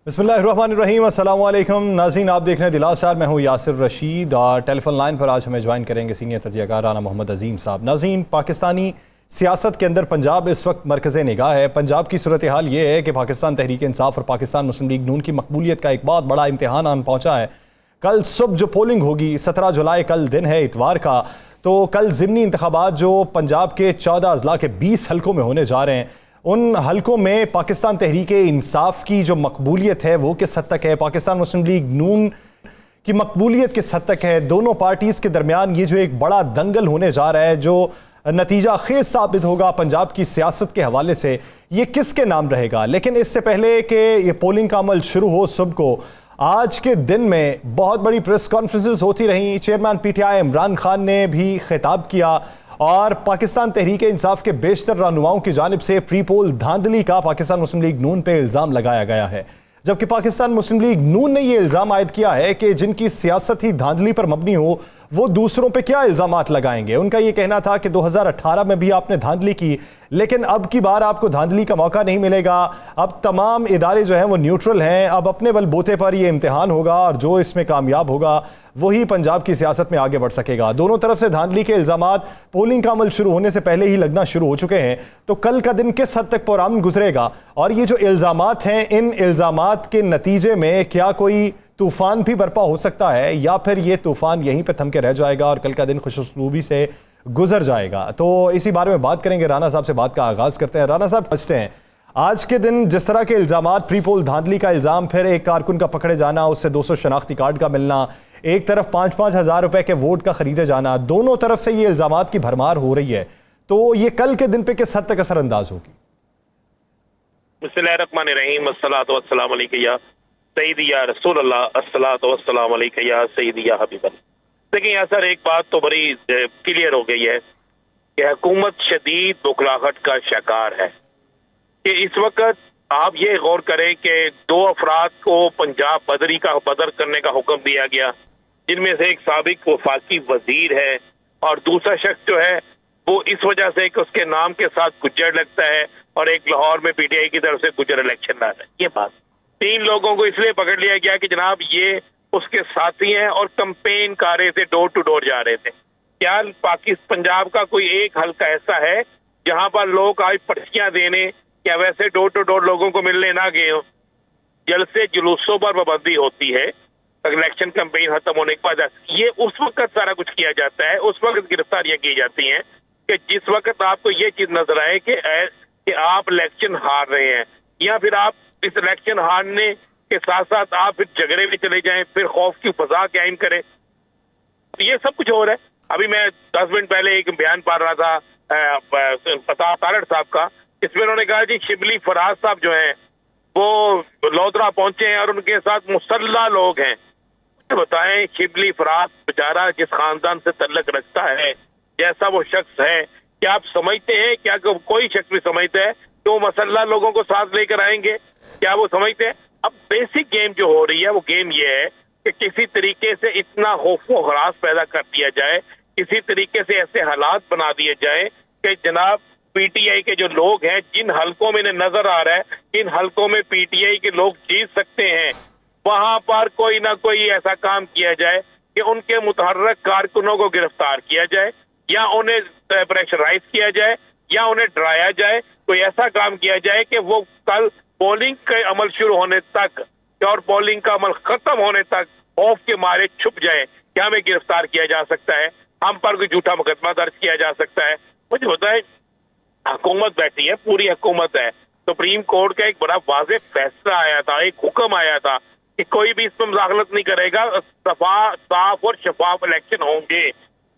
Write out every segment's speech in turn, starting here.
बिस्मिल्लाहिर्रहमानिर्रहीम, अस्सलाम वालेकुम नाज़रीन, आप देख रहे हैं दिला स्टार। मैं हूँ यासिर रशीद और टेलीफोन लाइन पर आज हमें ज्वाइन करेंगे सीनियर तजियाकार राना मोहम्मद अजीम साहब। नाज़रीन, पाकिस्तानी सियासत के अंदर पंजाब इस वक्त मरकज़ निगाह है। पंजाब की सूरत हाल ये है कि पाकिस्तान तहरीक इंसाफ और पाकिस्तान मुस्लिम लीग नून की मकबूलियत का एक बहुत बड़ा इम्तहान आन पहुँचा है। कल सुबह जो पोलिंग होगी 17 जुलाई, कल दिन है इतवार का, तो कल ज़िमनी इंतखाबात जो पंजाब के 14 अजला के 20 हलकों में होने जा रहे हैं, उन हलकों में पाकिस्तान तहरीक इंसाफ की जो मकबूलियत है वो किस हद तक है, पाकिस्तान मुस्लिम लीग नून की मकबूलियत किस हद तक है, दोनों पार्टीज़ के दरमियान ये जो एक बड़ा दंगल होने जा रहा है जो नतीजा खेज साबित होगा पंजाब की सियासत के हवाले से, ये किसके नाम रहेगा। लेकिन इससे पहले कि ये पोलिंग का अमल शुरू हो सुबह को, आज के दिन में बहुत बड़ी प्रेस कॉन्फ्रेंसेस होती रहीं। चेयरमैन पीटीआई इमरान खान ने भी खिताब किया और पाकिस्तान तहरीक इंसाफ के बेशतर रहनुमाओं की जानिब से प्री पोल धांधली का पाकिस्तान मुस्लिम लीग नून पे इल्ज़ाम लगाया गया है। जबकि पाकिस्तान मुस्लिम लीग नून ने यह इल्ज़ाम आयद किया है कि जिनकी सियासत ही धांधली पर मबनी हो वो दूसरों पे क्या इल्ज़ामात लगाएंगे। उनका यह कहना था कि 2018 में भी आपने धांधली की, लेकिन अब की बार आपको धांधली का मौका नहीं मिलेगा। अब तमाम इदारे जो हैं वो न्यूट्रल हैं, अब अपने बलबूते पर यह इम्तिहान होगा और जो इसमें कामयाब होगा वही पंजाब की सियासत में आगे बढ़ सकेगा। दोनों तरफ से धांधली के इल्ज़ामात पोलिंग का अमल शुरू होने से पहले ही लगना शुरू हो चुके हैं। तो कल का दिन किस हद तक पुरअमन गुजरेगा और ये जो इल्ज़ामात हैं, इन इल्ज़ामात के नतीजे में क्या कोई तूफान भी बर्पा हो सकता है या फिर ये तूफान यहीं पे थम के रह जाएगा और कल का दिन खुशउस्लूबी से गुजर जाएगा। तो इसी बारे में बात करेंगे। राना साहब से बात का आगाज करते हैं। राना साहब, पूछते हैं आज के दिन जिस तरह के इल्ज़ामात, प्री पोल धांधली का इल्ज़ाम, फिर एक कारकुन का पकड़े जाना, उससे 200 शनाख्ती कार्ड का मिलना, एक तरफ 5-5 हज़ार रुपए के वोट का खरीदे जाना, दोनों तरफ से ये इल्ज़ामात की भरमार हो रही है, तो ये कल के दिन पे किस हद तक असरअंदाज होगी? बिस्मिल्लाहिर्रहमानिर्रहीम, अस्सलातु वस्सलामु अलैका या सय्यदी या रसूल अल्लाह, अस्सलातु वस्सलामु अलैका या सय्यदी या हबीब अल्लाह। देखिए यहाँ सर, एक बात तो बड़ी क्लियर हो गई है कि हुकूमत शदीद बुखलाहट का शिकार है कि इस वक्त आप ये गौर करें कि 2 अफराद को पंजाब बदर करने का हुक्म दिया गया, जिनमें से एक साबिक वफाकी वजीर है और दूसरा शख्स जो है वो इस वजह से कि उसके नाम के साथ गुज्जर लगता है और एक लाहौर में पीटीआई की तरफ से गुज्जर इलेक्शन लड़ रहा है। ये बात 3 लोगों को इसलिए पकड़ लिया गया कि जनाब ये उसके साथी हैं और कंपेन कर रहे थे, डोर टू डोर जा रहे थे। क्या पाकिस्तान पंजाब का कोई एक हल्का ऐसा है जहां पर लोग आज पर्चियां देने, क्या वैसे डोर टू डोर लोगों को मिलने ना गए हो? जलसे जुलूसों पर पाबंदी होती है इलेक्शन कैंपेन खत्म होने के बाद। ये उस वक्त सारा कुछ किया जाता है, उस वक्त गिरफ्तारियां की जाती हैं कि जिस वक्त आपको ये चीज नजर आए कि आप इलेक्शन हार रहे हैं, या फिर आप इस इलेक्शन हारने के साथ साथ आप फिर झगड़े में चले जाएं, फिर खौफ की फजा कायम करें। ये सब कुछ हो रहा है। अभी मैं 10 मिनट पहले एक बयान पढ़ रहा था पता तारड़ साहब का, इसमें उन्होंने कहा जी शिबली फराज साहब जो हैं वो लोधरा पहुंचे हैं और उनके साथ मुसल्ला लोग हैं। बताएं, शिबली फराज बेचारा जिस खानदान से तल्लक रखता है, जैसा वो शख्स है, क्या आप समझते हैं, क्या कोई शख्स भी समझता है कि वो मसल्ला लोगों को साथ लेकर आएंगे? क्या वो समझते हैं? अब बेसिक गेम जो हो रही है वो गेम ये है कि किसी तरीके से इतना खौफ व हरास पैदा कर दिया जाए, किसी तरीके से ऐसे हालात बना दिए जाए कि जनाब पीटीआई के जो लोग हैं, जिन हलकों में नजर आ रहा है इन हलकों में पीटीआई के लोग जीत सकते हैं, वहां पर कोई ना कोई ऐसा काम किया जाए कि उनके मुतहर्रक कारकुनों को गिरफ्तार किया जाए या उन्हें प्रेशराइज किया जाए या उन्हें डराया जाए। कोई ऐसा काम किया जाए कि वो कल पोलिंग के अमल शुरू होने तक और पोलिंग का अमल खत्म होने तक खौफ के मारे छुप जाए कि हमें गिरफ्तार किया जा सकता है, हम पर कोई झूठा मुकदमा दर्ज किया जा सकता है। मुझे पता है हुकूमत बैठी है, पूरी हुकूमत है। सुप्रीम कोर्ट का एक बड़ा वाज़ेह फैसला आया था, एक हुक्म आया था कि कोई भी इसमें मुदाखलत नहीं करेगा, साफ और शफाफ इलेक्शन होंगे।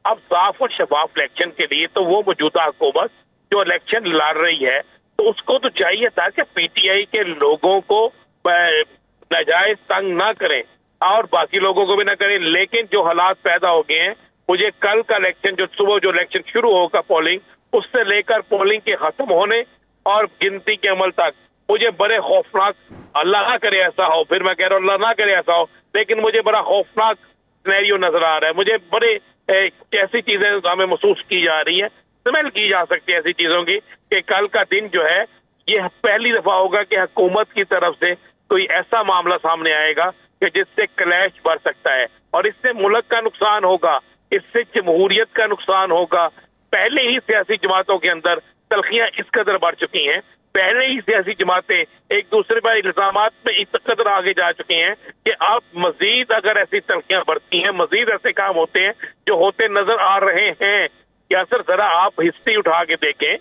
अब साफ और शफाफ इलेक्शन के लिए तो वो मौजूदा हुकूमत जो इलेक्शन लड़ रही है, तो उसको तो चाहिए था कि पीटीआई के लोगों को नाजायज तंग ना करें और बाकी लोगों को भी ना करें। लेकिन जो हालात पैदा हो गए हैं, मुझे कल का इलेक्शन, जो सुबह जो इलेक्शन शुरू होगा पोलिंग, उससे लेकर पोलिंग के खत्म होने और गिनती के अमल तक मुझे बड़े खौफनाक, अल्लाह ना करे ऐसा हो, फिर मैं कह रहा हूँ अल्लाह ना करे ऐसा हो, लेकिन मुझे बड़ा खौफनाक सिनेरियो नजर आ रहा है। मुझे बड़े कैसी चीजें हमें महसूस की जा रही है, स्मेल की जा सकती है ऐसी चीजों की कि कल का दिन जो है ये पहली दफा होगा कि हुकूमत की तरफ से कोई ऐसा मामला सामने आएगा कि जिससे क्लैश बढ़ सकता है और इससे मुल्क का नुकसान होगा, इससे जमहूरियत का नुकसान होगा। पहले ही सियासी जमातों के अंदर तलखियां इस कदर बढ़ चुकी हैं, पहले ही सियासी जमातें एक दूसरे पर इल्जामात में इस कदर आगे जा चुकी हैं कि अब मजीद अगर ऐसी तलखियां बढ़ती हैं, मजीद ऐसे काम होते हैं जो होते नजर आ रहे हैं। या सर जरा आप हिस्ट्री उठा के देखें,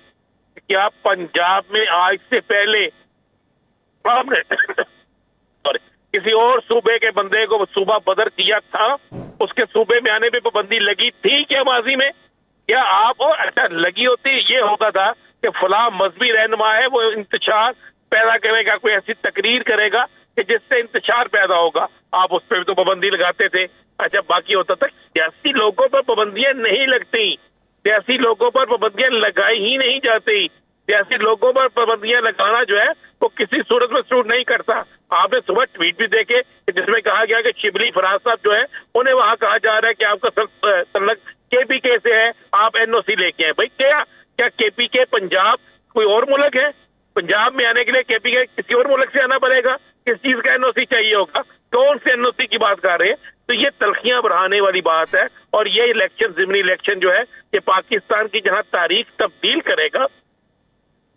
क्या पंजाब में आज से पहले आपने किसी और सूबे के बंदे को सूबा बदर किया था, उसके सूबे में आने पे पाबंदी लगी थी क्या माजी में? क्या आप और अच्छा लगी होती, ये होता था कि फला मजहबी रहनुमा है, वो इंतशार पैदा करेगा, कोई ऐसी तकरीर करेगा कि जिससे इंतशार पैदा होगा, आप उस पर भी तो पाबंदी लगाते थे। अच्छा बाकी होता था सियासी लोगों पर पाबंदियां नहीं लगती, सियासी लोगों पर पाबंदियां लगाई ही नहीं जाती, सियासी लोगों पर पाबंदियां लगाना जो है वो किसी सूरत में सूट नहीं करता। आपने सुबह ट्वीट भी देखे जिसमें कहा गया कि शिबली फराज साहब जो है उन्हें वहां कहा जा रहा है कि आपका तल्लक केपीके से है, आप एनओसी लेके हैं। भाई क्या केपीके पंजाब कोई और मुल्क है? पंजाब में आने के लिए केपीके किसी और मुल्क से आना पड़ेगा? किस चीज का एनओसी चाहिए होगा? कौन से एनओसी की बात कर रहे हैं? तो ये तलखियां बढ़ाने वाली बात है और ये इलेक्शन ज़िमनी इलेक्शन जो है ये पाकिस्तान की जहां तारीख तब्दील करेगा,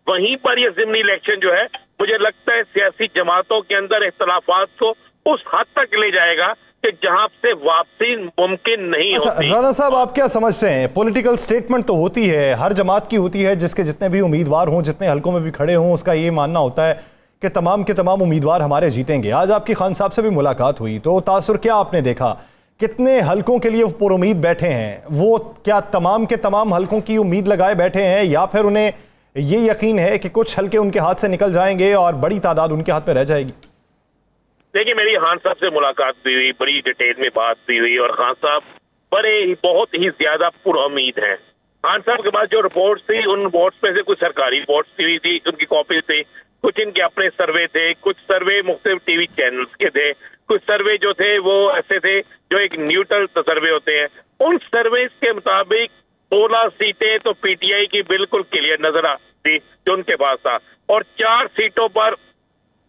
वहीं पर ये ज़िमनी इलेक्शन जो है मुझे लगता है सियासी जमातों के अंदर इख्तलाफात को उस हद तक ले जाएगा कि जहां से वापसी मुमकिन नहीं होती। राणा साहब, आप क्या समझते हैं? पॉलिटिकल स्टेटमेंट तो होती है, हर जमात की होती है, जिसके जितने भी उम्मीदवार हों, जितने हलकों में भी खड़े हों, उसका ये मानना होता है कि तमाम के तमाम उम्मीदवार हमारे जीतेंगे। आज आपकी खान साहब से भी मुलाकात हुई तो तासुर क्या आपने देखा? कितने हलकों के लिए वो पुरुमीद बैठे हैं? वो क्या तमाम के तमाम हलकों की उम्मीद लगाए बैठे हैं या फिर उन्हें ये यकीन है कि कुछ हलके उनके हाथ से निकल जाएंगे और बड़ी तादाद उनके हाथ में रह जाएगी? देखिए, मेरी खान साहब से मुलाकात भी हुई, बड़ी डिटेल में बात भी हुई और खान साहब बहुत ही ज्यादा पुरुमीद हैं। खान साहब के पास जो रिपोर्ट्स थी, उन रिपोर्ट्स में से कुछ सरकारी रिपोर्ट्स हुई थी, उनकी कॉपीज थी, कुछ इनके अपने सर्वे थे, कुछ सर्वे मुख्तलिफ टीवी चैनल्स के थे, कुछ सर्वे जो थे वो ऐसे थे जो एक न्यूट्रल सर्वे होते हैं। उन सर्वे के मुताबिक 16 सीटें तो पीटीआई की बिल्कुल क्लियर नजर आती जो उनके पास था और 4 सीटों पर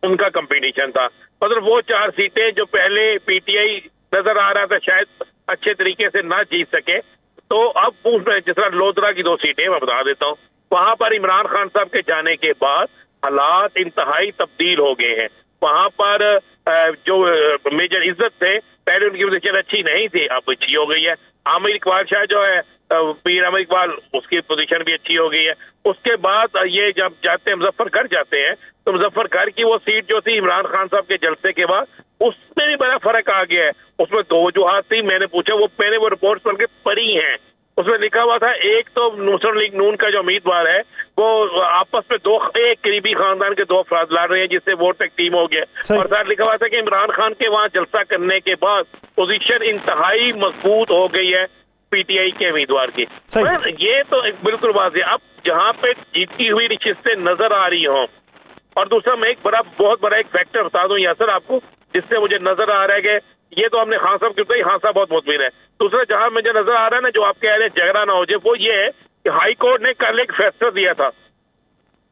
उनका कंपटीशन था। मतलब वो 4 सीटें जो पहले पीटीआई नजर आ रहा था शायद अच्छे तरीके से ना जीत सके, तो अब उसमें जिस तरह लोधरा की 2 सीटें मैं बता देता हूँ, वहां पर इमरान खान साहब के जाने के बाद हालात इंतहाई तब्दील हो गए हैं। वहां पर जो मेजर इज्जत थे, पहले उनकी पोजीशन अच्छी नहीं थी, अब अच्छी हो गई है। आमिर इकबाल शाह जो है, पीर आमिर इकबाल, उसकी पोजीशन भी अच्छी हो गई है। उसके बाद ये जब जाते हैं मुजफ्फरगढ़ जाते हैं, तो मुजफ्फरगढ़ की वो सीट जो थी इमरान खान साहब के जलसे के बाद, उसमें भी बड़ा फर्क आ गया है। उसमें 2 वजूहात थी, मैंने पूछा, मैंने वो रिपोर्ट पढ़ के पढ़ी हैं। उसमें लिखा हुआ था एक तो मुस्लिम लीग नून का जो उम्मीदवार है वो आपस में एक करीबी खानदान के 2 अफराद लड़ रहे हैं, जिससे वोट एक टीम हो गया। और साथ लिखा हुआ था कि इमरान खान के वहां जलसा करने के बाद पोजीशन इंतहाई मजबूत हो गई है पीटीआई के उम्मीदवार की। ये तो बिल्कुल वाज़ेह। अब जहां पे जीती हुई नशिस्तें नजर आ रही हों, और दूसरा मैं एक बहुत बड़ा एक फैक्टर बता दूं यासर आपको, जिससे मुझे नजर आ रहा है कि ये तो हमने खान साहब की बताई, खान साहब बहुत मुतमिन है। दूसरा जहां मुझे नजर आ रहा है ना, जो आप कह रहे हैं झगड़ा ना हो जाए, वो ये है कि हाई कोर्ट ने कल एक फैसला दिया था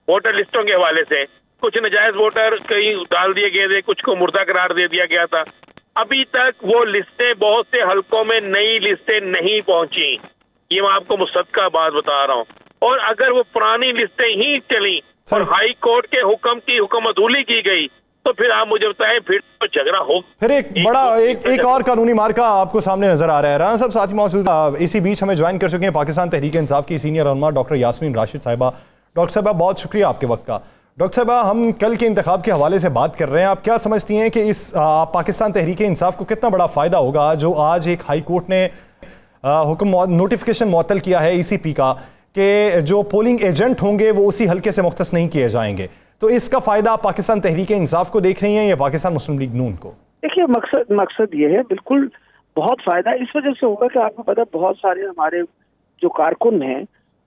वोटर लिस्टों के हवाले से। कुछ नाजायज वोटर कहीं डाल दिए गए थे, कुछ को मुर्दा करार दे दिया गया था। अभी तक वो लिस्टें बहुत से हलकों में नई लिस्टें नहीं पहुंची, ये मैं आपको मुसद्दका बात बता रहा हूँ। और अगर वो पुरानी लिस्टें ही चली और हाई कोर्ट के हुक्म की हुक्मअदूली की गई, तो फिर आप मुझे बताएं, फिर तो झगड़ा हो। फिर एक और कानूनी मार्का आपको सामने नजर आ रहा है। राणा साहब साथ ही मौजूद इसी बीच हमें ज्वाइन कर चुके हैं पाकिस्तान तहरीक इंसाफ की सीनियर रहनुमा डॉक्टर यास्मीन राशिद साहिबा। डॉक्टर साहिबा, बहुत शुक्रिया आपके वक्त का। डॉक्टर साहिबा, हम कल के इंतखाब के हवाले से बात कर रहे हैं। आप क्या समझती हैं कि इस पाकिस्तान तहरीक इंसाफ को कितना बड़ा फायदा होगा जो आज एक हाई कोर्ट ने हुक्म नोटिफिकेशन मुअत्तल किया है ईसीपी का कि जो पोलिंग एजेंट होंगे वो उसी हल्के से मुख्तस नहीं किए जाएंगे? तो इसका फायदा आप पाकिस्तान तहरीक इंसाफ को देख रही हैं या पाकिस्तान मुस्लिम लीग नून को? देखिए, मकसद ये है, बिल्कुल बहुत फायदा इस वजह से होगा कि आपको पता बहुत सारे हमारे जो कारकुन हैं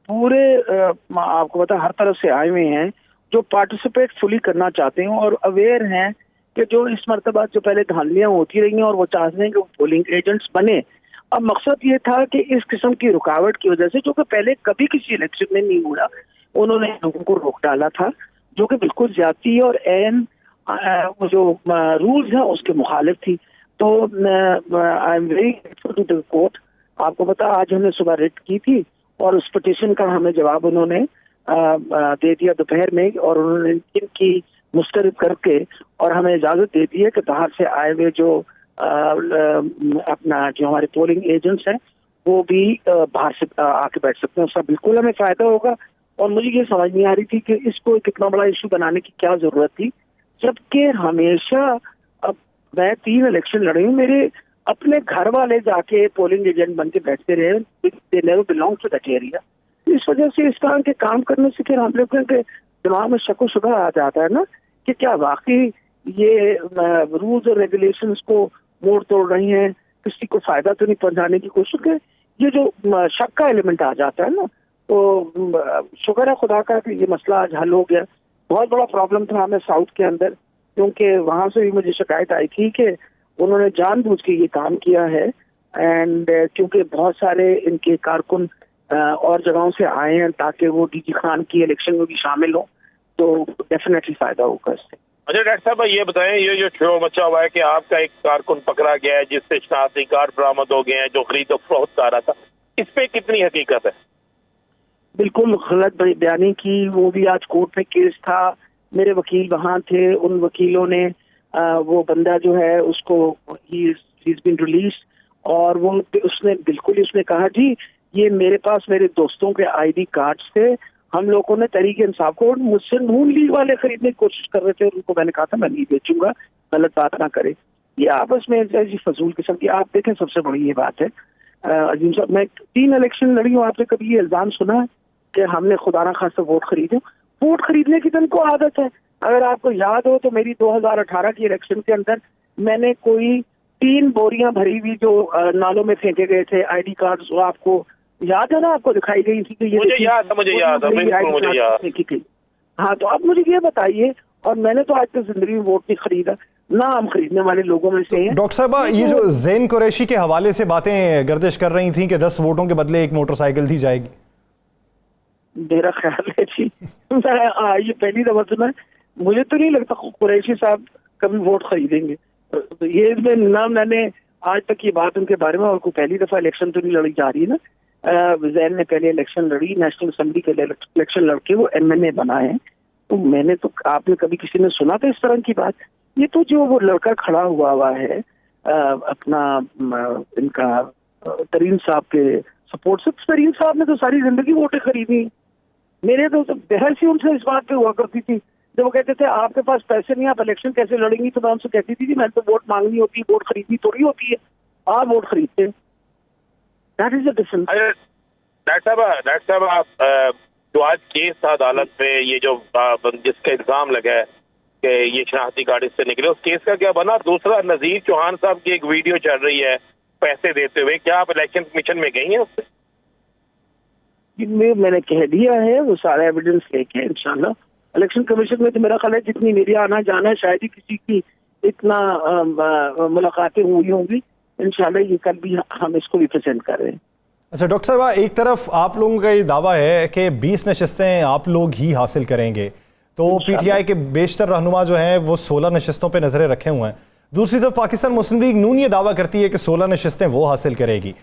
पूरे आपको पता हर तरफ से आए हुए हैं जो पार्टिसिपेट फुली करना चाहते हैं और अवेयर हैं कि जो इस मरतबा जो पहले धांधलियां होती रही हैं और वो चाहते हैं कि वो पोलिंग एजेंट्स बने। अब मकसद ये था कि इस किस्म की रुकावट की वजह से, जो कि पहले कभी किसी इलेक्शन में नहीं हुआ, उन्होंने लोगों को रोक डाला था, जो कि बिल्कुल ज्यादती और एन वो जो रूल्स हैं उसके मुखालिफ थी। तो I am very grateful to the court. आपको पता आज हमने सुबह रिट की थी और उस पिटीशन का हमें जवाब उन्होंने दे दिया दोपहर में, और उन्होंने इनकी मुस्तरद करके और हमें इजाजत दे दी है कि बाहर से आए हुए जो अपना जो हमारे पोलिंग एजेंट्स हैं वो भी बाहर से आके बैठ सकते हैं। उसका बिल्कुल हमें फायदा होगा। और मुझे ये समझ नहीं आ रही थी कि इसको कितना बड़ा इशू बनाने की क्या जरूरत थी, जबकि हमेशा अब मैं 3 इलेक्शन लड़ी हूँ, मेरे अपने घर वाले जाके पोलिंग एजेंट बन के बैठते रहे, they never belong to that area. इस वजह से इस तरह के काम करने से फिर हम लोगों के दिमाग में शक व शुबा आ जाता है ना कि क्या वाकई ये रूल्स और रेगुलेशंस को मोड़ तोड़ रही हैं, किसी को फायदा तो नहीं पहुंचाने की कोशिश है। ये जो शक का एलिमेंट आ जाता है ना, तो शुक्र है खुदा का कि ये मसला आज हल हो गया। बहुत बड़ा प्रॉब्लम था हमें साउथ के अंदर, क्योंकि वहां से भी मुझे शिकायत आई थी कि उन्होंने जानबूझ के ये काम किया है, एंड क्योंकि बहुत सारे इनके कारकुन और जगहों से आए हैं ताकि वो डीजी खान की इलेक्शन में भी शामिल हो, तो डेफिनेटली फायदा होगा इससे। अच्छा डॉक्टर साहब ये बताएं, ये जो शोर मचा हुआ है कि आपका एक कारकुन पकड़ा गया है जिससे शनाख्ती कार्ड बरामद हो गए हैं जो खरीदो फरोख्त कर रहा था, इस पे कितनी हकीकत है? बिल्कुल गलत बयानी की। वो भी आज कोर्ट में केस था, मेरे वकील वहां थे, उन वकीलों ने वो बंदा जो है उसको ही इज बीन रिलीज, और वो उसने कहा जी ये मेरे पास मेरे दोस्तों के आईडी कार्ड्स थे, हम लोगों ने तरीके इंसाफ को मुझसे नून लीग वाले खरीदने की कोशिश कर रहे थे, उनको मैंने कहा था मैं नहीं बेचूंगा, गलत बात ना करे। ये आपस में ऐसी फजूल किस्म की। आप देखें सबसे बड़ी ये बात है अजीम साहब, मैं 3 इलेक्शन लड़ी हूँ, आपने कभी ये इल्जाम सुना है कि हमने खुदा ना खास्ता वोट खरीदे? वोट खरीदने की तो इनको आदत है। अगर आपको याद हो तो मेरी 2018 की इलेक्शन के अंदर मैंने कोई 3 बोरियां भरी हुई जो नालों में फेंके गए थे आईडी कार्ड, वो आपको याद है ना, आपको दिखाई गई थी कि ये मुझे याद है, मुझे याद। हाँ, तो अब मुझे ये बताइए, और मैंने तो आज तक जिंदगी में वोट नहीं खरीदा, ना हम खरीदने वाले लोगों में से हैं। डॉक्टर साहब ये जो ज़ैन कुरैशी के हवाले से बातें गर्दिश कर रही थी कि 10 वोटों के बदले एक मोटरसाइकिल दी जाएगी, मेरा ख्याल है जी मैं ये पहली दफा सुना है। मुझे तो नहीं लगता कुरैशी साहब कभी वोट खरीदेंगे। तो ये इसमें ना मैंने आज तक ये बात उनके बारे में, और कोई पहली दफा इलेक्शन तो नहीं लड़ी जा रही है ना। जैन ने पहले इलेक्शन लड़ी, नेशनल असेंबली के इलेक्शन लड़के वो एमएनए बना है, तो मैंने तो, आपने कभी किसी ने सुना था इस तरह की बात? ये तो जो वो लड़का खड़ा हुआ है अपना इनका तरीन साहब के सपोर्ट से, तरीन साहब ने तो सारी जिंदगी वोटें खरीदी। मेरे तो बहस ही उनसे इस बात पे हुआ करती थी, जब वो कहते थे आपके पास पैसे नहीं, आप इलेक्शन कैसे लड़ेंगी, तो मैं उनसे कहती थी कि मैं तो वोट मांगनी होती है, वोट खरीदनी थोड़ी होती है, आप वोट खरीदते हैं। That is the difference. Doctor साहब आप जो आज केस था अदालत में, ये जो जिसका इल्जाम लगा है कि ये शनाख्ती कार्ड इससे निकले, उस केस का क्या बना? दूसरा, नजीर चौहान साहब की एक वीडियो चल रही है पैसे देते हुए, क्या आप इलेक्शन कमीशन में गई हैं उससे? मैंने कह दिया है, वो सारा एविडेंस लेके इंशाल्लाह इलेक्शन कमीशन में, तो मेरा ख्याल है जितनी मेरी आना जाना है शायद ही किसी की इतना मुलाकातें हुई होंगी। इंशाल्लाह ये कल भी हम इसको भी प्रेजेंट कर रहे हैं। अच्छा डॉक्टर साहब, एक तरफ आप लोगों का ये दावा है कि 20 नशिस्तें आप लोग ही हासिल करेंगे, तो पीटीआई के बेशतर रहनुमा जो हैं वो 16 नशिस्तों पे नजरें रखे हुए हैं। दूसरी तरफ पाकिस्तान मुस्लिम लीग नून ये दावा करती है कि 16 नशिस्तें वो हासिल करेगी।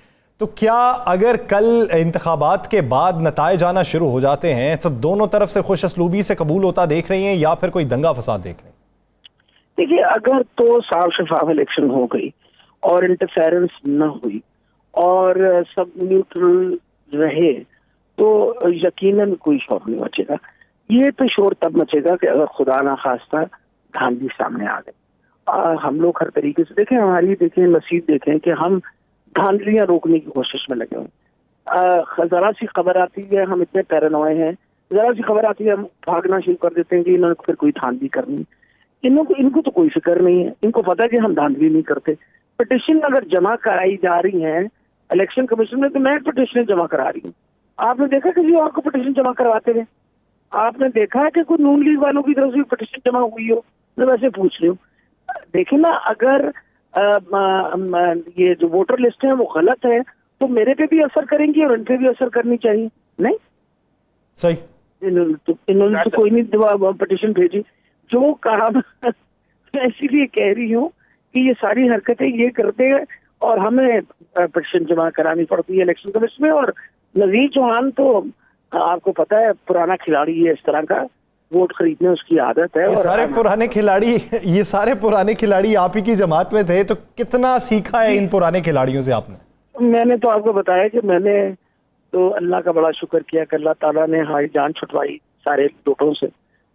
तो क्या अगर कल इंतखाबात के बाद नताइज आना शुरू हो जाते हैं तो दोनों तरफ से खुश असलूबी से कबूल होता देख रही हैं या फिर कोई दंगा फसाद देख रही हैं? देखिए, अगर तो साफ शफाफ इलेक्शन हो गई और इंटरफेरेंस न हुई और सब न्यूट्रल रहे तो यकीनन कोई शोर नहीं मचेगा। ये तो शोर तब मचेगा कि अगर खुदा ना खास्ता धांधली सामने आ गई। हम लोग हर तरीके से देखें, हमारी देखें नसीब देखें कि हम धांधलियां रोकने की कोशिश में लगे हुए। जरा सी खबर आती है हम इतने पैरानॉय हैं, जरा सी खबर आती है हम भागना शुरू कर देते हैं कि इन्होंने फिर कोई धांधली करनी। इनको तो कोई फिक्र नहीं है, इनको पता है कि हम धांधली नहीं करते। पिटिशन अगर जमा कराई जा रही है इलेक्शन कमीशन में, तो मैं पिटिशन जमा करा रही हूँ। आपने देखा किसी और को पिटिशन जमा करवाते हुए? आपने देखा है कि कोई नून लीग वालों की तरफ से पिटिशन जमा हुई हो? मैं वैसे पूछ रही हूँ। देखिए ना, अगर ये जो वोटर लिस्ट है वो गलत है तो मेरे पे भी असर करेंगी और इनपे भी असर करनी चाहिए। नहीं सही, इन्होंने तो कोई नहीं पिटिशन भेजी। जो कहा मैं इसीलिए कह रही हूँ कि ये सारी हरकतें ये करते हैं और हमें पिटीशन जमा करानी पड़ती है इलेक्शन कमीशन में। और नजीर चौहान तो आपको पता है पुराना खिलाड़ी है, इस तरह का वोट खरीदने उसकी आदत है। ये और सारे पुराने खिलाड़ी आप ही की जमात में थे, तो कितना सीखा है इन पुराने खिलाड़ियों से आपने? मैंने तो आपको बताया कि मैंने तो अल्लाह का बड़ा शुक्र किया कि अल्लाह ताला ने हमारी जान छुटवाई सारे लोटों से।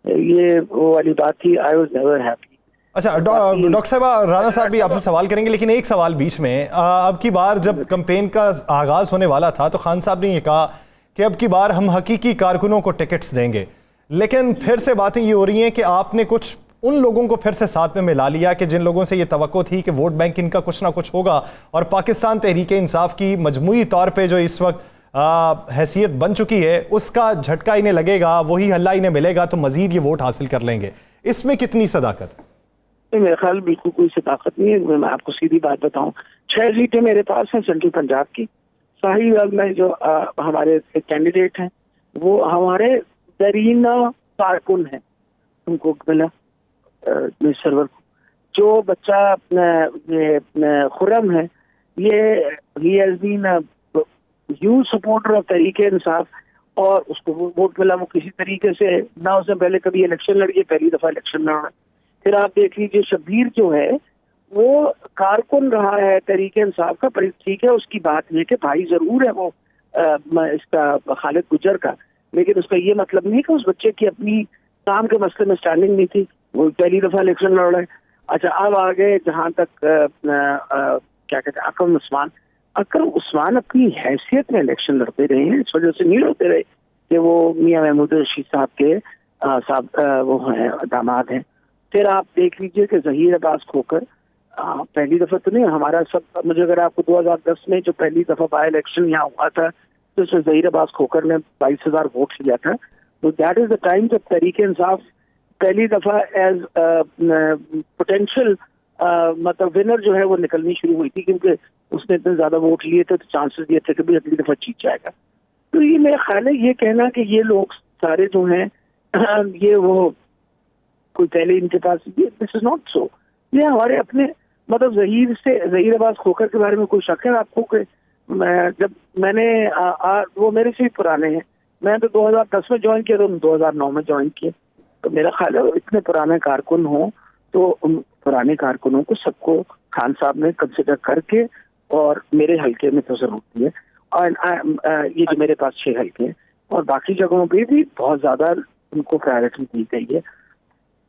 ये वो वाली बात थी, आई वाज नेवर हैप्पी। अच्छा, डॉक्टर साहब, राणा साहब भी आपसे सवाल करेंगे, लेकिन एक सवाल बीच में। अब की बार जब कैंपेन का आगाज होने वाला था तो खान साहब ने ये कहा कि अब की बार हम हकीकी कारकुनों को टिकट्स देंगे, लेकिन फिर से बातें ये हो रही हैं कि आपने कुछ उन लोगों को फिर से साथ में मिला लिया कि जिन लोगों से ये तवक्को थी कि वोट बैंक इनका कुछ ना कुछ होगा, और पाकिस्तान तहरीक इंसाफ की मजमूई तौर पे जो इस वक्त हैसियत बन चुकी है उसका झटका इन्हें लगेगा, वही हल्ला इन्हें मिलेगा तो मजीद ये वोट हासिल कर लेंगे। इसमें कितनी सदाकत है? मेरे ख्याल बिल्कुल कोई सदाकत नहीं है। मैं आपको सीधी बात बताऊं, 6 सीटें मेरे पास हैं सेंट्रल पंजाब की। साहिवाल में जो हमारे कैंडिडेट हैं वो हमारे दरीना कारकुन हैं, उनको मिला सर्वर को। जो बच्चा खुरम है, ये ही has been huge supporter of Tehreek Insaf, और उसको वोट मिला। वो किसी तरीके से ना उसने पहले कभी इलेक्शन लड़ी है, पहली दफा इलेक्शन लड़ा। फिर आप देख लीजिए शब्बीर जो है वो कारकुन रहा है तहरीक इंसाफ का, पर ठीक है उसकी बात ये कि भाई जरूर है वो इसका खालिद गुजर का, लेकिन उसका ये मतलब नहीं कि उस बच्चे की अपनी काम के मसले में स्टैंडिंग नहीं थी, वो पहली दफा इलेक्शन लड़ रहे। अच्छा, अब आ गए जहाँ तक क्या कहते हैं अकरम उस्मान अपनी हैसियत में इलेक्शन लड़ते रहे हैं, इस वजह से नहीं लड़ते रहे कि वो मियां महमूद रशीद साहब के वो हैं दामाद हैं। फिर आप देख लीजिए कि जहीर अब्बास खोकर पहली दफा तो नहीं, हमारा सब, मुझे अगर आपको 2010 में जो पहली दफा बाई इलेक्शन यहाँ हुआ था तो उसमें जहीर अब्बास खोकर ने 22,000 वोट लिया था। तो दैट इज द टाइम जब तहरीक इंसाफ पहली दफा एज पोटेंशियल मतलब विनर जो है वो निकलनी शुरू हुई थी, क्योंकि उसने इतने ज्यादा वोट लिए थे तो चांसेस ये थे कि भी अगली दफा जीत जाएगा। तो ये मेरा ख्याल है, ये कहना कि ये लोग सारे जो हैं ये वो कोई पहले इनके पास, दिस इज नॉट सो। ये हमारे अपने मतलब जहीर अब्बास खोकर के बारे में कोई शक है आपको कि जब मैंने वो मेरे से भी पुराने हैं, मैं तो 2010 में ज्वाइन किया, तो 2009 में ज्वाइन किया। तो मेरा ख्याल है इतने पुराने कारकुन हों तो उन पुराने कारकुनों को सबको खान साहब ने कंसिडर करके, और मेरे हल्के में तो जरूर दिए, और ये जो मेरे पास 6 हल्के हैं और बाकी जगहों पे भी बहुत ज्यादा उनको प्रायोरिटी दी गई है।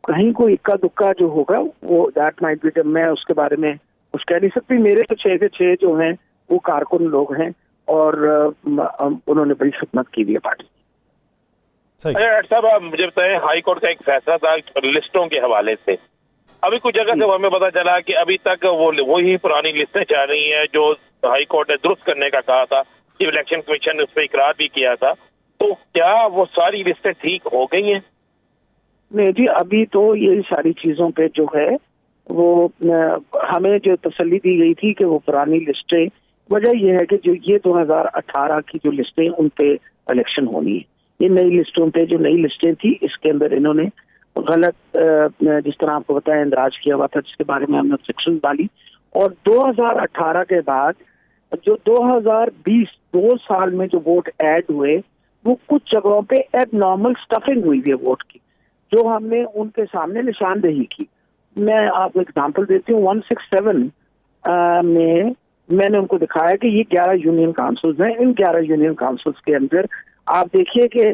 कहीं कोई इक्का दुक्का जो होगा वो दैट माइट बी, मैं उसके बारे में कुछ कह नहीं सकती। मेरे तो 6 के 6 जो हैं वो कारकुन लोग हैं और उन्होंने बड़ी खिदमत की हुई है पार्टी। डॉक्टर साहब, आप मुझे बताएं, हाई कोर्ट का एक फैसला था लिस्टों के हवाले से। अभी कुछ जगह से हमें पता चला कि अभी तक वही पुरानी लिस्टें चल रही हैं जो हाई कोर्ट ने दुरुस्त करने का कहा था, इलेक्शन कमीशन ने उस पर इकरार भी किया था। तो क्या वो सारी लिस्टें ठीक हो गई हैं? नहीं जी, अभी तो ये सारी चीजों पे जो है वो हमें जो तसल्ली दी गई थी कि वो पुरानी लिस्टें, वजह यह है कि जो ये 2018 की जो लिस्टें उन पे इलेक्शन होनी है, ये नई लिस्टों पे जो नई लिस्टें थी इसके अंदर इन्होंने गलत जिस तरह आपको बताया इंदराज किया हुआ था, जिसके बारे में हमने सेक्शन डाली। और 2018 के बाद जो 2020 2 साल में जो वोट ऐड हुए वो कुछ जगहों पे एबनॉर्मल स्टफिंग हुई है वोट की, जो हमने उनके सामने निशानदेही की। मैं आपको एग्जांपल देती हूँ, 167 में मैंने उनको दिखाया कि ये 11 यूनियन काउंसिल्स हैं। इन 11 यूनियन काउंसिल्स के अंदर आप देखिए कि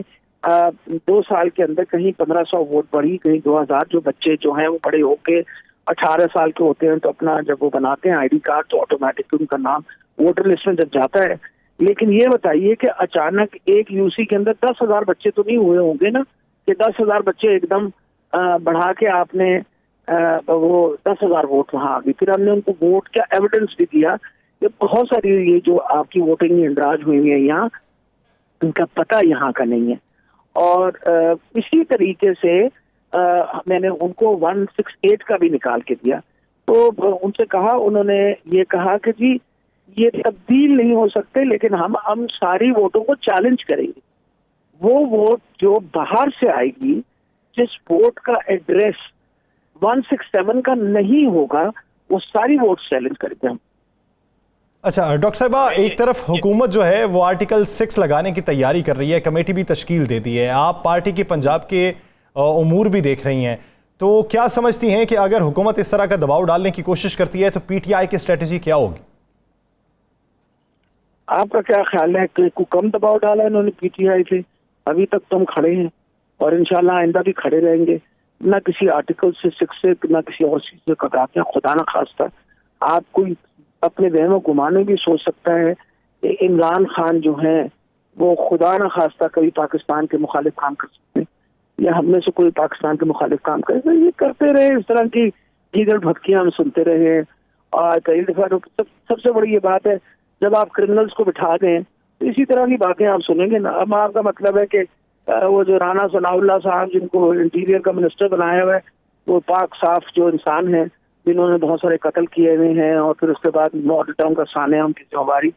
2 साल के अंदर कहीं 1500 वोट बढ़ी, कहीं 2000। जो बच्चे जो हैं वो बड़े होके 18 साल के होते हैं तो अपना जब वो बनाते हैं आईडी कार्ड तो ऑटोमेटिक उनका नाम वोटर लिस्ट में जब जाता है। लेकिन ये बताइए कि अचानक एक यूसी के अंदर 10,000 बच्चे तो नहीं हुए होंगे ना, कि 10,000 बच्चे एकदम बढ़ा के आपने वो 10,000 वोट वहां आ गई। फिर हमने उनको वोट का एविडेंस भी दिया कि बहुत सारी ये जो आपकी वोटिंग इंदराज हुई है यहाँ, उनका पता यहाँ का नहीं है। और इसी तरीके से मैंने उनको 168 का भी निकाल के दिया। तो उनसे कहा, उन्होंने ये कहा कि जी ये तब्दील नहीं हो सकते, लेकिन हम सारी वोटों को चैलेंज करेंगे। वो वोट जो बाहर से आएगी, जिस वोट का एड्रेस 167 का नहीं होगा, वो सारी वोट चैलेंज करेंगे हम। अच्छा डॉक्टर साहिबा, एक तरफ हुकूमत जो है वो आर्टिकल 6 लगाने की तैयारी कर रही है, कमेटी भी तश्कील दे दी है, आप पार्टी की पंजाब के उमूर भी देख रही हैं, तो क्या समझती हैं कि अगर हुकूमत इस तरह का दबाव डालने की कोशिश करती है तो पीटीआई की स्ट्रेटजी क्या होगी? आपका क्या ख्याल है कि कम दबाव डाला इन्होंने पीटीआई पे? अभी तक तो हम खड़े हैं और इंशाल्लाह आइंदा भी खड़े रहेंगे, ना किसी आर्टिकल से 6 से ना किसी और चीज से कतराते हैं। खुदा ना खास्ता आप कोई अपने वहमो गुमाने भी सोच सकता है कि इमरान खान जो है वो खुदा ना खास्ता कभी पाकिस्तान के मुखालिफ काम कर सकते हैं, या हम में से कोई पाकिस्तान के मुखालिफ काम करे? तो ये करते रहे, इस तरह की गीदड़ भटकियां हम सुनते रहे। और कई दफा तो सबसे बड़ी ये बात है, जब आप क्रिमिनल्स को बिठा दें तो इसी तरह की बातें आप सुनेंगे ना। अब आपका मतलब है कि वो जो राना सनाउल्लाह साहब जिनको इंटीरियर का मिनिस्टर बनाया हुआ है, वो पाक साफ जो इंसान है जिन्होंने बहुत सारे कत्ल किए हुए हैं, और फिर उसके बाद मॉडल टाउन का सानिया उनकी जिम्मेवारी।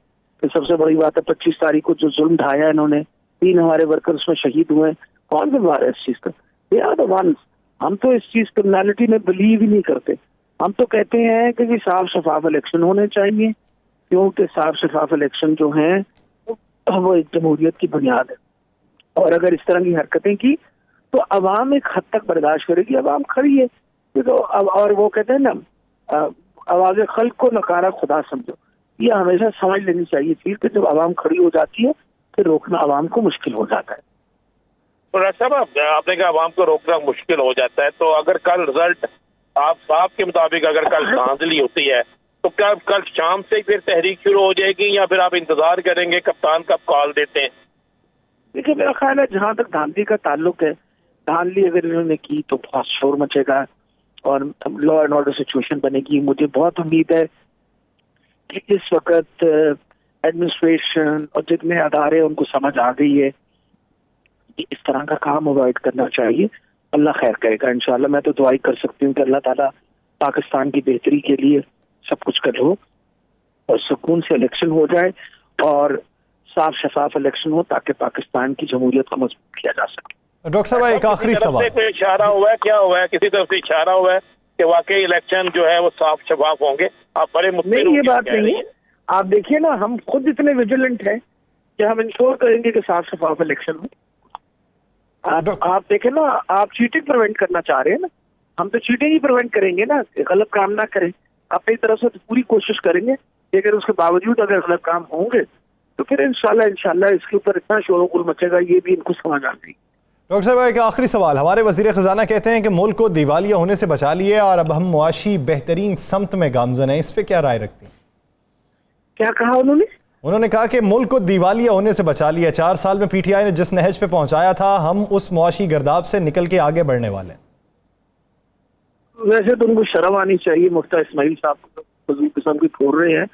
फिर सबसे बड़ी बात है 25 तारीख को जो जुल्म ढाया इन्होंने, 3 हमारे वर्कर्स में शहीद हुए, कौन जिम्मेवार है इस चीज का? They are the ones. हम तो इस चीज क्रिमिनलिटी में बिलीव ही नहीं करते। हम तो कहते हैं कि साफ शफाफ इलेक्शन होने चाहिए, क्योंकि साफ शफाफ इलेक्शन जो है वो एक जमहूरियत की बुनियाद है। और अगर इस तरह की हरकतें की तो अवाम एक हद तक बर्दाश्त करेगी, अवाम खड़ी है तो अब। और वो कहते हैं ना, आवाज़ खल्क को नकारा खुदा समझो, ये हमेशा समझ लेनी चाहिए चीज कि जब अवाम खड़ी हो जाती है फिर रोकना अवाम को मुश्किल हो जाता है। तो डॉक्टर साहब, आपने कहा अवाम को रोकना मुश्किल हो जाता है, तो अगर कल रिजल्ट आपके मुताबिक अगर कल धांधली होती है तो क्या कल शाम से फिर तहरीक शुरू हो जाएगी, या फिर आप इंतजार करेंगे कप्तान कब कॉल देते हैं? देखिए, मेरा ख्याल है जहां तक धांधली का ताल्लुक है, धांधली अगर इन्होंने की तो बहुत शोर मचेगा और लॉ एंड ऑर्डर सिचुएशन बनेगी। मुझे बहुत उम्मीद है कि इस वक्त एडमिनिस्ट्रेशन और जितने अदारे उनको समझ आ गई है कि इस तरह का काम अवॉइड करना चाहिए। अल्लाह खैर करेगा इंशाल्लाह। मैं तो दुआई कर सकती हूँ कि अल्लाह ताला पाकिस्तान की बेहतरी के लिए सब कुछ कर हो और सुकून से इलेक्शन हो जाए और साफ शफाफ इलेक्शन हो, ताकि पाकिस्तान की जमहूरियत को मजबूत किया जा सके। डॉक्टर साहब, एक आखिरी सवाल, कोई इशारा हुआ है, क्या हुआ है, किसी तरफ से इशारा हुआ है कि वाकई इलेक्शन जो है वो साफ शफाफ होंगे? आप बड़े नहीं, ये बात नहीं है। आप देखिए ना, हम खुद इतने विजिलेंट हैं कि हम इंश्योर करेंगे कि साफ शफाफ इलेक्शन हो। आप देखें ना, आप चीटिंग प्रिवेंट करना चाह रहे हैं ना, हम तो चीटिंग ही प्रिवेंट करेंगे ना, गलत काम ना करें। अपनी तरफ से तो पूरी कोशिश करेंगे, लेकिन उसके बावजूद अगर गलत काम होंगे तो फिर इंशाल्लाह इसके ऊपर इतना शोर-गुल मचेगा, ये भी इनको समझ आ गई। डॉक्टर साहब, एक आखिरी सवाल, हमारे वजीर खजाना कहते हैं कि मुल्क को दिवालिया होने से बचा लिए और अब हम मुआशी बेहतरीन समत में गामजन हैं, इस पे क्या राय रखती हैं? क्या कहा उन्होंने? उन्होंने कहा कि मुल्क को दिवालिया होने से बचा लिया, 4 साल में पीटीआई ने जिस नहज पे पहुंचाया था, हम उस मुआशी गर्दाब से निकल के आगे बढ़ने वाले हैं। वैसे तो उनको शर्म आनी चाहिए, मुफ्ता इस्माइल साहब फजूल किस्म की फोड़ रहे हैं।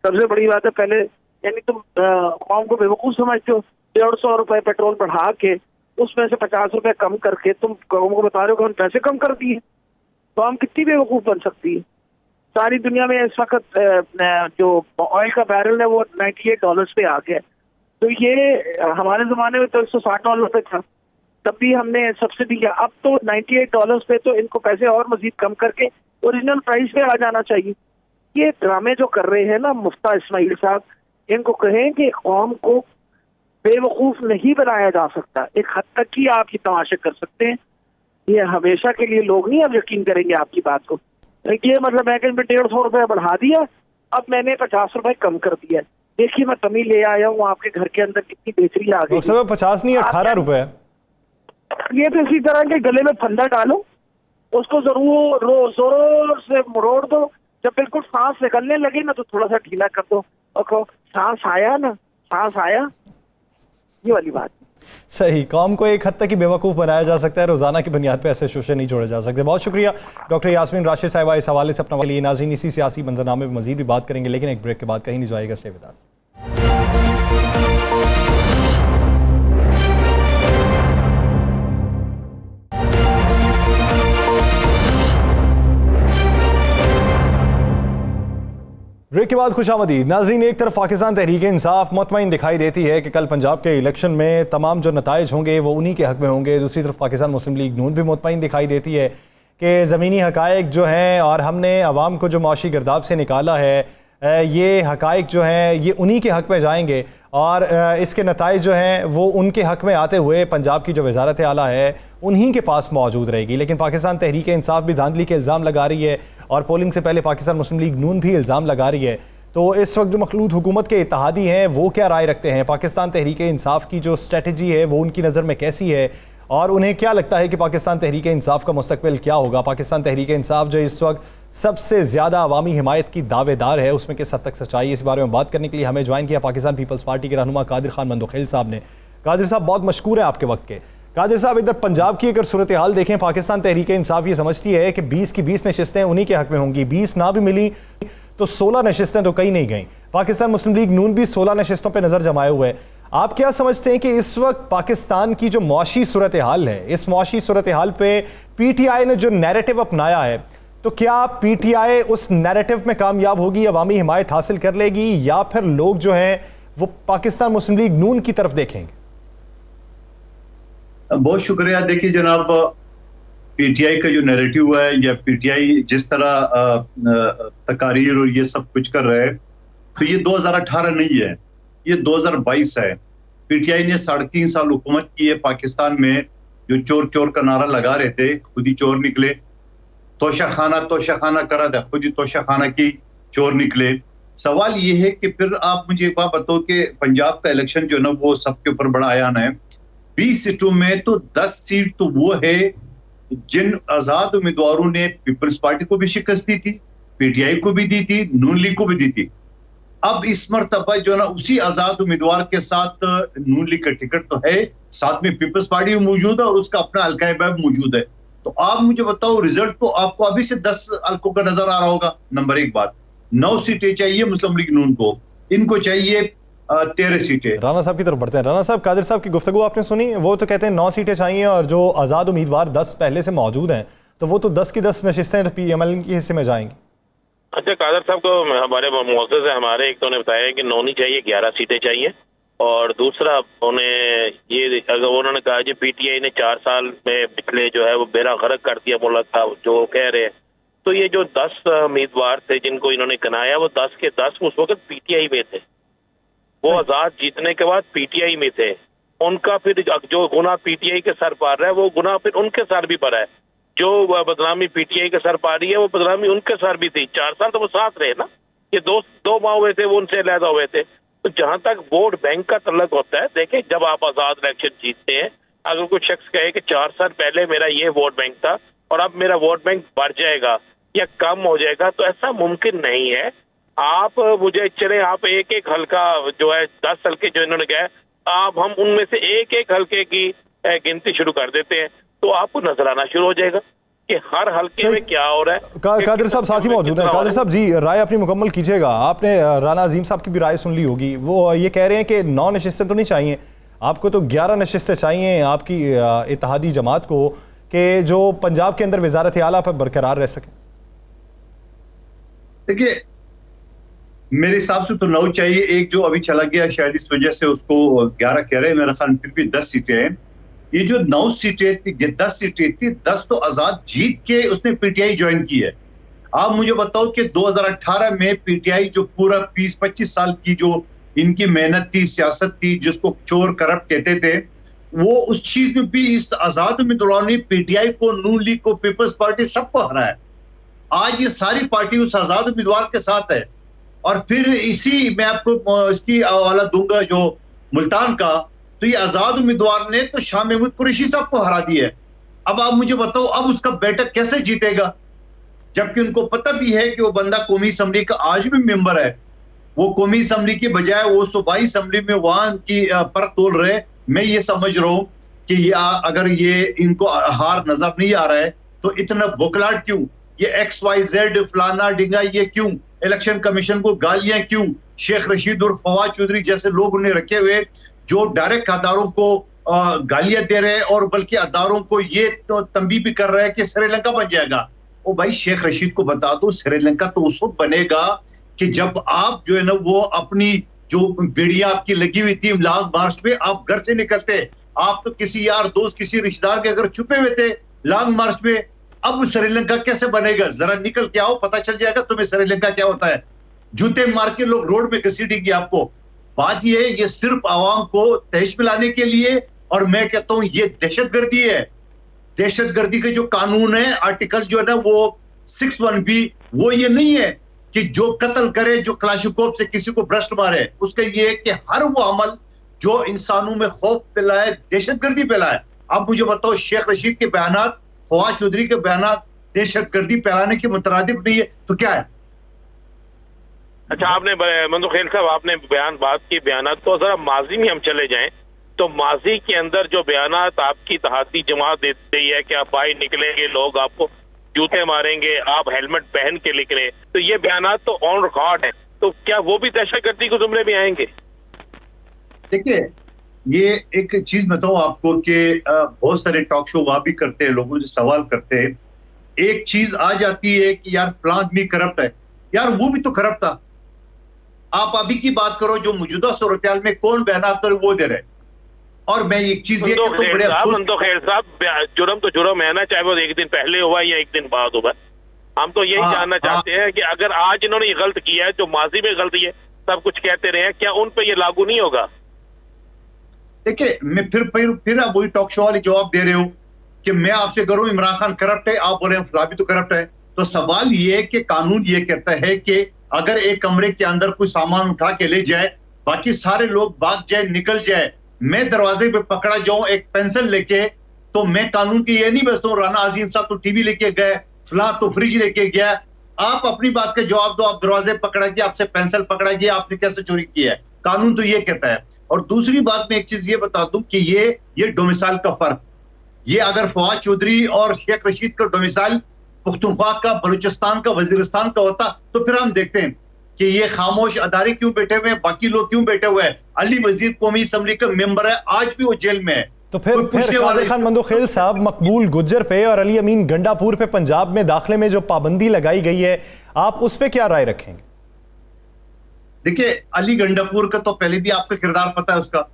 सबसे बड़ी बात है, पहले यानी तुम कौम को बेवकूफ समझते हो, 150 रुपए पेट्रोल बढ़ा के उसमें से 50 रुपए कम करके तुम कौम को बता रहे हो कि हम पैसे कम कर दिए, तो हम कितनी बेवकूफ बन सकती है? सारी दुनिया में इस वक्त जो ऑयल का बैरल है वो $98 पे आ गया। तो ये हमारे जमाने में तो $160 पे था, तब भी हमने सब्सिडी किया। अब तो $98 पे, तो इनको पैसे और मजीद कम करके ओरिजिनल प्राइस पे आ जाना चाहिए। ये ड्रामे जो कर रहे हैं ना मुफ्ता इस्माइल साहब, इनको कहें कि कौम को बेवकूफ नहीं बनाया जा सकता, एक हद तक ही आप ये तमाशे कर सकते हैं। ये हमेशा के लिए लोग नहीं अब यकीन करेंगे आपकी बात को। ये मतलब है कि 150 रुपए बढ़ा दिया, अब मैंने 50 रुपए कम कर दिया। देखिए, मैं कमी ले आया हूँ आपके घर के अंदर, कितनी बेहतरी आ गई। 50 नहीं, 18 रुपए। ये तो इसी तरह के गले में फंदा डालो, उसको जरूर जोर से मरोड़ दो, जब बिल्कुल सांस निकलने लगे ना तो थोड़ा सा ढीला कर दो और कहो सांस आया ना, सांस आया, ये वाली बात। सही, कौम को एक हद तक ही बेवकूफ़ बनाया जा सकता है, रोजाना की बुनियाद पे ऐसे शोशे नहीं जोड़े जा सकते। बहुत शुक्रिया डॉक्टर यास्मीन राशिद साहिबा इस हवाले से अपना लिए। नाज़रीन, इसी सियासी मंजरनामे में मजीद भी बात करेंगे, लेकिन एक ब्रेक के बाद कहीं नहीं जाएगा, इसलिए विदा। ब्रेक के बाद खुशामदीद। नाज़रीन, एक तरफ पाकिस्तान तहरीक इंसाफ मुतमईन दिखाई देती है कि कल पंजाब के इलेक्शन में तमाम जो नताइज होंगे वो उन्हीं के हक में होंगे, दूसरी तरफ पाकिस्तान मुस्लिम लीग नून भी मुतमईन दिखाई देती है कि ज़मीनी हक़ाइक़ जो हैं और हमने आवाम को जो माशी गिरदाब से निकाला है, ये हक़ाइक़ जो हैं ये उन्हीं के हक़ में जाएंगे और इसके नताइज जो हैं वो उनके हक़ में आते हुए पंजाब की जो वज़ारत आला है उन्हीं के पास मौजूद रहेगी। लेकिन पाकिस्तान तहरीक इंसाफ भी धांधली के इल्ज़ाम लगा रही है और पोलिंग से पहले पाकिस्तान मुस्लिम लीग नून भी इल्ज़ाम लगा रही है। तो इस वक्त जो मखलूत हुकूमत के इत्तेहादी हैं वो क्या राय रखते हैं? पाकिस्तान तहरीक इंसाफ की जो स्ट्रेटजी है वो उनकी नज़र में कैसी है और उन्हें क्या लगता है कि पाकिस्तान तहरीक इंसाफ का मुस्तकबिल क्या होगा? पाकिस्तान तहरीक इंसाफ जो इस वक्त सबसे ज़्यादा अवामी हिमायत की दावेदार है, उसमें किस हद तक सच्चाई है, इस बारे में बात करने के लिए हमें ज्वाइन किया पाकिस्तान पीपल्स पार्टी के रहनुमा कादिर खान मंदोखेल साहब ने। कादिर साहब बहुत मशकूर हैं आपके वक्त के। कादिर साहब, इधर पंजाब की अगर सूरत हाल देखें, पाकिस्तान तहरीक इंसाफ ये समझती है कि 20 की 20 नशिस्तें उन्हीं के हक़ में होंगी, 20 ना भी मिली तो 16 नशिस्तें तो कहीं नहीं गई। पाकिस्तान मुस्लिम लीग नून भी 16 नशिस्तों पर नज़र जमाए हुए है। आप क्या समझते हैं कि इस वक्त पाकिस्तान की जो मुआशी सूरत हाल है, इस मुआशी सूरत हाल पे PTI ने जो नैरेटिव अपनाया है, तो क्या PTI उस नैरेटिव में कामयाब होगी, अवामी हिमायत हासिल कर लेगी, या फिर लोग जो हैं वो पाकिस्तान मुस्लिम लीग नून की तरफ देखेंगे? बहुत शुक्रिया। देखिए जनाब, PTI का जो नैरेटिव है या PTI जिस तरह तकारीर और ये सब कुछ कर रहे हैं, तो ये 2018 नहीं है, ये 2022 है। PTI ने 3.5 साल हुकूमत की है पाकिस्तान में। जो चोर चोर का नारा लगा रहे थे, खुद ही चोर निकले। तोशा खाना करा था, खुद ही तोशा खाना की चोर निकले। सवाल ये है कि फिर आप मुझे एक बात बताओ कि पंजाब का इलेक्शन जो है ना वो सबके ऊपर बड़ा आयान है। 20 सीटों में तो 10 सीट तो वो है जिन आजाद उम्मीदवारों ने पीपल्स पार्टी को भी शिकस्त दी थी, PTI को भी दी थी, नून लीग को भी दी थी। अब इस मरतबा जो है ना उसी आजाद उम्मीदवार के साथ नून लीग का टिकट तो है, साथ में पीपल्स पार्टी मौजूद है और उसका अपना हल्का बैब मौजूद है। तो आप मुझे बताओ, रिजल्ट तो आपको अभी से 10 हल्कों का नजर आ रहा होगा। नंबर 1 बात, 9 सीटें चाहिए मुस्लिम लीग नून को, इनको चाहिए 13 सीटें। राना साहब की तरफ बढ़ते हैं। राना साहब, कादिर साहब की गुफ्तगू आपने सुनी, वो तो कहते हैं 9 सीटें चाहिए और जो आज़ाद उम्मीदवार 10 पहले से मौजूद हैं तो वो तो 10 की 10 नशिस्तें PML के हिस्से में जाएंगी। अच्छा, कादर साहब को हमारे मुअज़्ज़ज़ है हमारे, एक तो उन्हें बताया कि 9 नहीं चाहिए, 11 सीटें चाहिए। और दूसरा उन्हें ये, अगर उन्होंने कहा कि PTI ने 4 साल में पिछले जो है वो बेड़ा गर्क कर दिया मुल्क का, जो कह रहे हैं, तो ये जो 10 उम्मीदवार थे जिनको इन्होंने कनाया, वो 10 के 10 उस वक्त PTI में थे। वो आजाद जीतने के बाद PTI में थे। उनका फिर जो गुना PTI के सर पार रहा है, वो गुना फिर उनके सर भी पड़ा है। जो बदनामी PTI के सर पा रही है, वो बदनामी उनके सर भी थी। 4 साल तो वो साथ रहे ना, ये दो माह हुए थे, वो उनसे अलहदा हुए थे। तो जहां तक वोट बैंक का तल्लक होता है, देखें, जब आप आजाद इलेक्शन जीतते हैं, अगर कोई शख्स कहे कि 4 साल पहले मेरा ये वोट बैंक था और अब मेरा वोट बैंक बढ़ जाएगा या कम हो जाएगा, तो ऐसा मुमकिन नहीं है। आप मुझे चले, आप एक हल्का जो है 10 हल्के जो इन्होंने कहा, आप हम उनमें से एक हल्के की गिनती शुरू कर देते हैं, तो आपको नजर आना शुरू हो जाएगा कि हर हल्के में क्या हो रहा है। कादिर साहब साथ ही मौजूद हैं। कादिर साहब जी, राय अपनी मुकम्मल कीजिएगा। आपने राना अजीम साहब की भी राय सुन ली होगी। वो ये कह रहे हैं कि 9 नशिस्तें तो नहीं चाहिए, आपको तो 11 नशिस्तें चाहिए आपकी इत्तेहादी जमात को, कि जो पंजाब के अंदर वजारत आला पर बरकरार रह सके। देखिए, मेरे हिसाब से तो 9 चाहिए। एक जो अभी चला गया, शायद इस वजह से उसको 11 कह रहे हैं, मेरा ख्याल फिर भी 10 सीटें हैं। ये जो 9 सीटें थी, 10 सीटें थी, 10 तो आजाद जीत के उसने PTI ज्वाइन की है। आप मुझे बताओ कि 2018 में PTI जो पूरा 20-25 साल की जो इनकी मेहनत थी, सियासत थी, जिसको चोर करप्ट कहते थे, वो उस चीज में भी इस आजाद उम्मीदवारों ने PTI को, नून लीग को, पीपल्स पार्टी सबको हराया। आज ये सारी पार्टी उस आजाद उम्मीदवार के साथ है। और फिर इसी, मैं आपको इसकी हवाला दूंगा जो मुल्तान का, तो ये आजाद उम्मीदवार ने तो शाह महमूद कुरैशी साहब को हरा दिया है। अब आप मुझे बताओ, अब उसका बेटा कैसे जीतेगा, जबकि उनको पता भी है कि वो बंदा कौमी असम्बली का आज भी मेंबर है। वो कौमी असम्बली की बजाय वो सूबाई असम्बली में वहां की परख तोल रहे। मैं ये समझ रहा हूं कि ये अगर ये इनको हार नजर नहीं आ रहा है तो इतना बुकलाट क्यों, ये XYZ फलाना डिंगा, ये क्यों, इलेक्शन कमीशन को गालियां क्यों, शेख रशीद और फवाद चौधरी जैसे लोग उन्हें रखे हुए जो डायरेक्ट अदारों को गालियां दे रहे हैं और बल्कि अदारों को ये तो तंबी भी कर रहे हैं कि श्रीलंका बन जाएगा। ओ भाई, शेख रशीद को बता दो, श्रीलंका तो उस वक्त बनेगा कि जब आप जो है ना वो अपनी जो बेड़ियां आपकी लगी हुई थी लॉन्ग मार्च में, आप घर से निकलते, आप तो किसी यार दोस्त, किसी रिश्तेदार के अगर छुपे हुए थे लॉन्ग मार्च में, अब श्रीलंका कैसे बनेगा? जरा निकल के आओ, पता चल जाएगा तुम्हें श्रीलंका क्या होता है। जूते मार के लोग रोड में घसीटेंगे आपको। बात ये सिर्फ आवाम को तहस मिलाने के लिए, और मैं कहता हूं ये दहशतगर्दी है। दहशतगर्दी के जो कानून है, आर्टिकल जो है ना वो 61B, वो ये नहीं है कि जो कत्ल करे, जो क्लाशिकोव से किसी को भ्रष्ट मारे, उसका ये है कि हर वो अमल जो इंसानों में खौफ फैलाए, दहशतगर्दी फैलाए। अब मुझे बताओ, शेख रशीद के बयानात, फवाद चौधरी के बयानात दहशतगर्दी फैलाने के मुतरादिफ नहीं है तो क्या है? अच्छा, आपने मंदो खेल साहब आपने बात की बयानात, तो जरा माजी में हम चले जाएं तो माजी के अंदर जो बयानात आपकी तहाती जमात देती है कि आप बाहर निकलेंगे, लोग आपको जूते मारेंगे, आप हेलमेट पहन के निकले, तो ये बयानात तो ऑन रिकॉर्ड है, तो क्या वो भी दहशतगर्दी के जुमरे में आएंगे? देखिए, ये एक चीज बताऊं आपको कि बहुत सारे टॉक शो वहां भी करते हैं, लोगों से सवाल करते हैं, एक चीज आ जाती है कि यार फलां आदमी करप्ट है। यार वो भी तो करप्ट था। आप अभी की बात करो, जो मौजूदा सूरत में कौन बयानात कर वो दे रहे। और मैं एक चीज ये कहता हूं, बड़े अफसोस, मंदो खेल साहब, जुर्म तो जुर्म है ना, चाहे वो एक दिन पहले हुआ या एक दिन बाद हुआ। हम तो यही जानना चाहते हैं कि अगर आज इन्होंने ये गलत किया है, जो माजी में गलती है, सब कुछ कहते रहे हैं, क्या उन पर ये लागू नहीं होगा? देखिए, मैं फिर आप वही टॉक शो वाले जवाब दे रहे हो कि मैं आपसे करूं इमरान खान करप्ट है, आप बोल रहे हैं फलां भी तो करप्ट है। तो सवाल ये है कि कानून ये कहता है कि अगर एक कमरे के अंदर कोई सामान उठा के ले जाए, बाकी सारे लोग भाग जाए, निकल जाए, मैं दरवाजे पे पकड़ा जाऊं एक पेंसिल लेके, तो मैं कानून की ये नहीं बचता हूं, राना अजीम साहब तो टीवी लेके गए, फलां तो फ्रिज लेके गया। आप अपनी बात का जवाब दो। आप दरवाजे पकड़ा गया, आपसे पेंसिल पकड़ा गया, आपने कैसे चोरी किया है? कानून तो ये कहता है। और दूसरी बात में एक चीज ये बता दूं कि ये डोमिसाइल का फर्क, ये अगर फवाद चौधरी और शेख रशीद का डोमिसाइल पुख्तनख्वा का, बलूचिस्तान का, वजीरिस्तान का होता, तो फिर हम देखते हैं कि ये खामोश अदारे क्यों बैठे हुए हैं, बाकी लोग क्यों बैठे हुए हैं। अली वजीर कौमी असम्बली का मेंबर है, आज भी वो जेल में है। तो फिर कादिर खान मंदोखेल साहब, मकबूल गुज्जर पे और अली अमीन गंडापुर पे पंजाब में दाखिले में जो पाबंदी लगाई गई है, आप उस पे क्या राय रखेंगे? देखिए, अली गंडापुर का तो पहले भी आपका किरदार पता है उसका,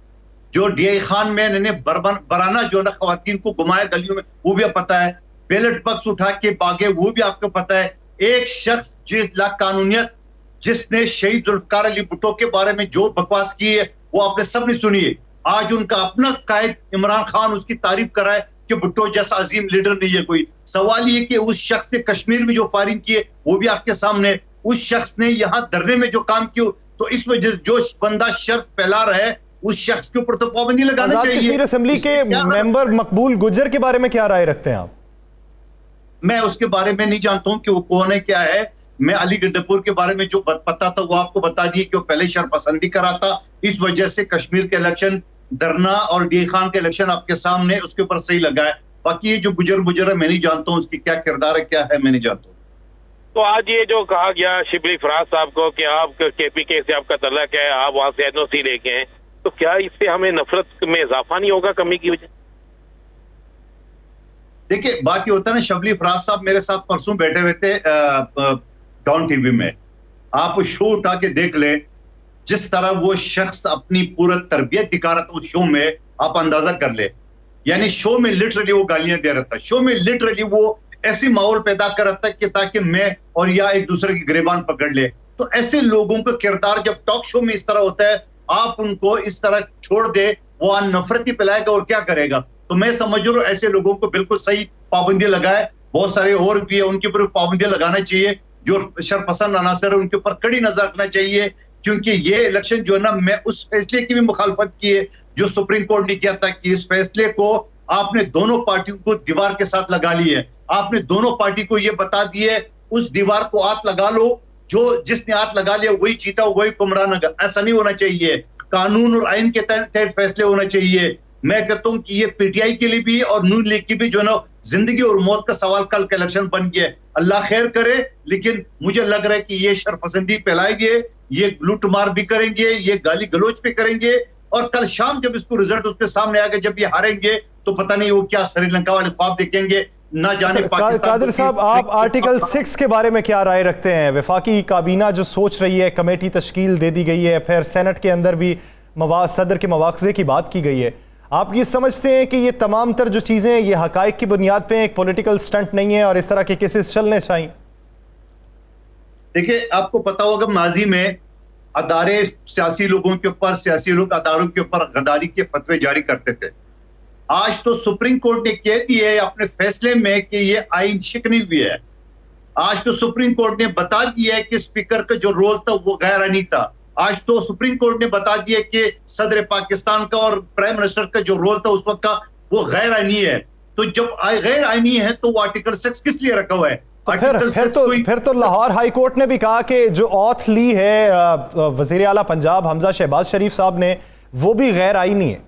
जो डीआई खान में इन्होंने बराना जो ना खवातीन को घुमाया गलियों में, वो भी पता है। बैलेट बक्स उठा के भागे, वो भी आपको पता है। एक शख्स जिस लाकानूनियत, जिसने शहीद जुल्फकार अली भुट्टो के बारे में जो बकवास की है, वो आपने सबने सुनी है। आज उनका अपना कायद इमरान खान उसकी तारीफ कर रहा है कि भुट्टो जैसा अजीम लीडर नहीं है कोई। सवाल ये कि उस शख्स ने कश्मीर में जो फायरिंग की है, वो भी आपके सामने। उस शख्स ने यहाँ धरने में जो काम किया, तो इस वजह से जो बंदा शर्त फैला रहा है, उस शख्स के ऊपर तो पाबंदी लगाना चाहिए। कश्मीर असेंबली के मेंबर मकबूल गुज्जर के बारे में क्या राय रखते हैं आप? मैं उसके बारे में नहीं जानता हूं कि वो कौन है, क्या है। मैं अली गंडापुर के बारे में जो पता था वो आपको बता दिए कि वो पहले शरपसंदी करा था, इस वजह से कश्मीर के इलेक्शन, धरना और डी खान के इलेक्शन आपके सामने, उसके ऊपर सही लगा है। बाकी ये जो गुजर है, मैं नहीं जानता हूँ उसकी क्या किरदार है, क्या है, मैं नहीं जानता हूँ। तो आज ये जो कहा गया शिबली फराज साहब को कि आप केपीके से आपका तल्लक है, आप वहां से एनओसी लेके हैं, तो क्या इससे हमें नफरत में इजाफा नहीं होगा, कमी की वजह? देखिए, बात ये होता है ना, शबली फराज साहब मेरे साथ परसों बैठे हुए थे डॉन टीवी में। आप शो उठा के देख ले, जिस तरह वो शख्स अपनी पूरा तरबियत दिखा रहा था उस शो में, आप अंदाजा कर ले। यानी शो में लिटरली वो गालियां दे रहा था, शो में लिटरली वो ऐसी माहौल पैदा कर रहा था कि ताकि मैं और या एक दूसरे की गिरबान पकड़ ले। तो ऐसे लोगों का किरदार जब टॉक शो में इस तरह होता है, आप उनको इस तरह छोड़ दे, वो नफरती फैलाएगा और क्या करेगा। तो मैं समझ रहा हूँ ऐसे लोगों को बिल्कुल सही पाबंदी लगाए। बहुत सारे और भी है, उनके ऊपर पाबंदी लगाना चाहिए। जो शरपसंद अनासर है उनके ऊपर कड़ी नजर रखना चाहिए, क्योंकि ये इलेक्शन जो है ना, मैं उस फैसले की भी मुखालफत की है जो सुप्रीम कोर्ट ने किया था कि इस फैसले को आपने दोनों पार्टियों को दीवार के साथ लगा ली है। आपने दोनों पार्टी को ये बता दिए, उस दीवार को हाथ लगा लो, जो जिसने हाथ लगा लिया वही जीता, वही कुमरान। ऐसा नहीं होना चाहिए। कानून और आइन के तहत फैसले होना चाहिए। मैं कहता हूं कि ये पीटीआई के लिए भी और नून लीग की भी जो ना जिंदगी और मौत का सवाल कल का इलेक्शन बन गया। अल्लाह खैर करे, लेकिन मुझे लग रहा है कि ये शरपसंदी फैलाएंगे, ये लूटमार भी करेंगे, ये गाली गलोच भी करेंगे, और कल शाम जब इसको रिजल्ट उसके सामने आएगा, जब ये हारेंगे, तो पता नहीं वो क्या श्रीलंका वाले ख्वाब देखेंगे, ना जाने पाकिस्तान। कादिर साहब, आप आर्टिकल 6 के बारे में क्या राय रखते हैं? वफाकी काबीना जो सोच रही है, कमेटी तश्कील दे दी गई है, फिर सेनेट के अंदर भी सदर के मवाख़ज़े की बात की गई है, आप ये समझते हैं कि ये तमाम तर जो चीज़ें ये हकाइक की बुनियाद पे एक पॉलिटिकल स्टंट नहीं है और इस तरह के केसेस चलने चाहिए? देखिए, आपको पता होगा माजी में अदारे सियासी लोगों के ऊपर, सियासी लोग अदारों के ऊपर गद्दारी के फतवे जारी करते थे। आज तो सुप्रीम कोर्ट ने कह दिया है अपने फैसले में कि ये आइन शिकनी भी है। आज तो सुप्रीम कोर्ट ने बता दिया है कि स्पीकर का जो रोल था वो गैर आईनी था। आज तो सुप्रीम कोर्ट ने बता दिया कि सदर पाकिस्तान का और प्राइम मिनिस्टर का जो रोल था उस वक्त का वो गैर आईनी है। तो जब गैर आईनी है तो वो आर्टिकल 6 किस लिए रखा हुआ है? फिर तो लाहौर हाई कोर्ट ने भी कहा कि जो ऑथ ली है वजीर आला पंजाब हमजा शहबाज शरीफ साहब ने, वो भी गैर आईनी है।